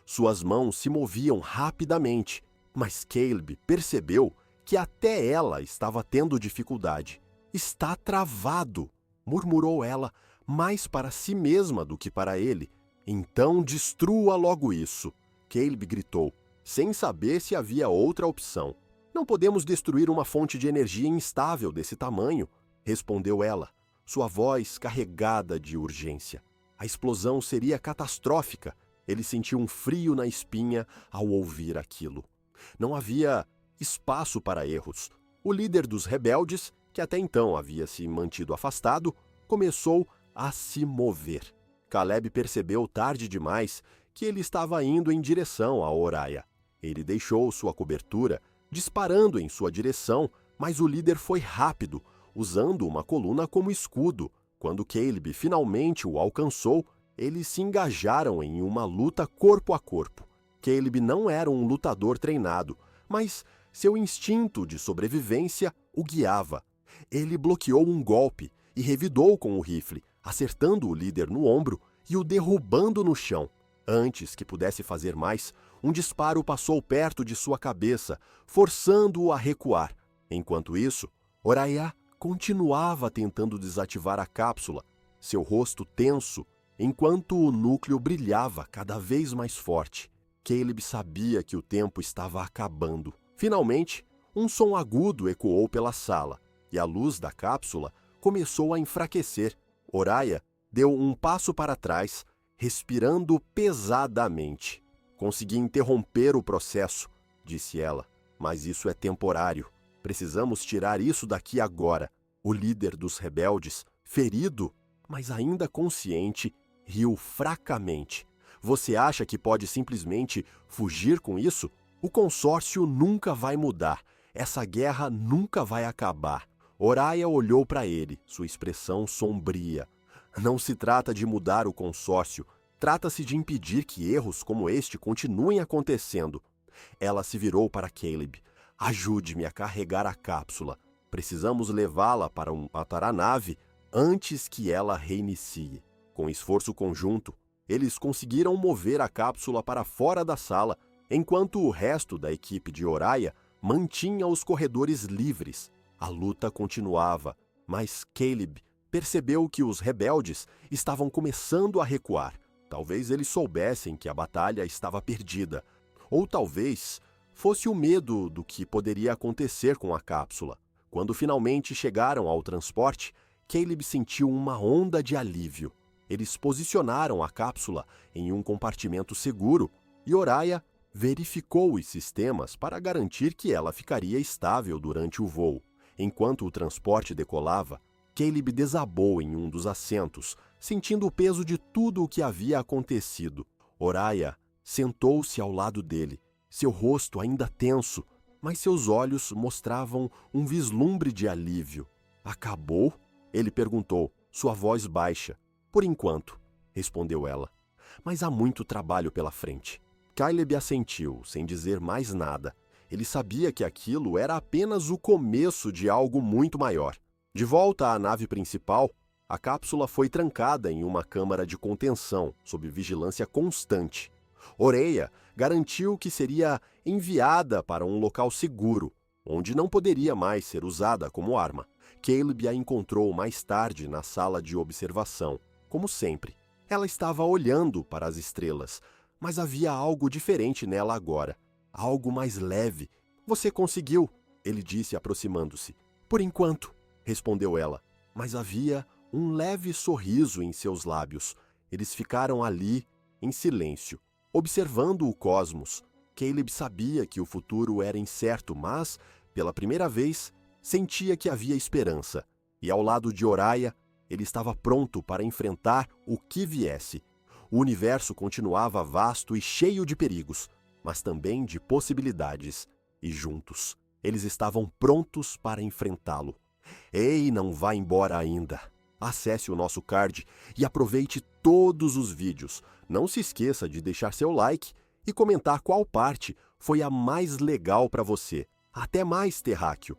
Suas mãos se moviam rapidamente, mas Caleb percebeu que até ela estava tendo dificuldade. Está travado, murmurou ela, mais para si mesma do que para ele. Então destrua logo isso, Caleb gritou, sem saber se havia outra opção. Não podemos destruir uma fonte de energia instável desse tamanho, respondeu ela, sua voz carregada de urgência. A explosão seria catastrófica. Ele sentiu um frio na espinha ao ouvir aquilo. Não havia espaço para erros. O líder dos rebeldes, que até então havia se mantido afastado, começou a se mover. Caleb percebeu tarde demais que ele estava indo em direção a Oriah. Ele deixou sua cobertura, disparando em sua direção, mas o líder foi rápido, usando uma coluna como escudo. Quando Caleb finalmente o alcançou, eles se engajaram em uma luta corpo a corpo. Caleb não era um lutador treinado, mas seu instinto de sobrevivência o guiava. Ele bloqueou um golpe e revidou com o rifle, acertando o líder no ombro e o derrubando no chão. Antes que pudesse fazer mais, um disparo passou perto de sua cabeça, forçando-o a recuar. Enquanto isso, Oriah continuava tentando desativar a cápsula, seu rosto tenso, enquanto o núcleo brilhava cada vez mais forte. Caleb sabia que o tempo estava acabando. Finalmente, um som agudo ecoou pela sala, e a luz da cápsula começou a enfraquecer. Oriah deu um passo para trás, respirando pesadamente. Consegui interromper o processo, disse ela, mas isso é temporário. Precisamos tirar isso daqui agora. O líder dos rebeldes, ferido, mas ainda consciente, riu fracamente. Você acha que pode simplesmente fugir com isso? O consórcio nunca vai mudar. Essa guerra nunca vai acabar. Oriah olhou para ele, sua expressão sombria. Não se trata de mudar o consórcio. Trata-se de impedir que erros como este continuem acontecendo. Ela se virou para Caleb. Ajude-me a carregar a cápsula. Precisamos levá-la para a nave antes que ela reinicie. Com esforço conjunto, eles conseguiram mover a cápsula para fora da sala, enquanto o resto da equipe de Oriah mantinha os corredores livres. A luta continuava, mas Caleb percebeu que os rebeldes estavam começando a recuar. Talvez eles soubessem que a batalha estava perdida, ou talvez fosse o medo do que poderia acontecer com a cápsula. Quando finalmente chegaram ao transporte, Caleb sentiu uma onda de alívio. Eles posicionaram a cápsula em um compartimento seguro e Oriah verificou os sistemas para garantir que ela ficaria estável durante o voo. Enquanto o transporte decolava, Caleb desabou em um dos assentos, sentindo o peso de tudo o que havia acontecido. Oriah sentou-se ao lado dele, seu rosto ainda tenso, mas seus olhos mostravam um vislumbre de alívio. Acabou? Ele perguntou, sua voz baixa. Por enquanto, respondeu ela. Mas há muito trabalho pela frente. Caleb assentiu, sem dizer mais nada. Ele sabia que aquilo era apenas o começo de algo muito maior. De volta à nave principal, a cápsula foi trancada em uma câmara de contenção, sob vigilância constante. Oriah garantiu que seria enviada para um local seguro, onde não poderia mais ser usada como arma. Caleb a encontrou mais tarde na sala de observação, como sempre. Ela estava olhando para as estrelas, mas havia algo diferente nela agora. Algo mais leve. Você conseguiu, ele disse aproximando-se. Por enquanto, respondeu ela, mas havia um leve sorriso em seus lábios. Eles ficaram ali, em silêncio, observando o cosmos. Caleb sabia que o futuro era incerto, mas, pela primeira vez, sentia que havia esperança. E ao lado de Oriah, ele estava pronto para enfrentar o que viesse. O universo continuava vasto e cheio de perigos, mas também de possibilidades. E juntos, eles estavam prontos para enfrentá-lo. Ei, não vá embora ainda. Acesse o nosso card e aproveite todos os vídeos. Não se esqueça de deixar seu like e comentar qual parte foi a mais legal para você. Até mais, terráqueo!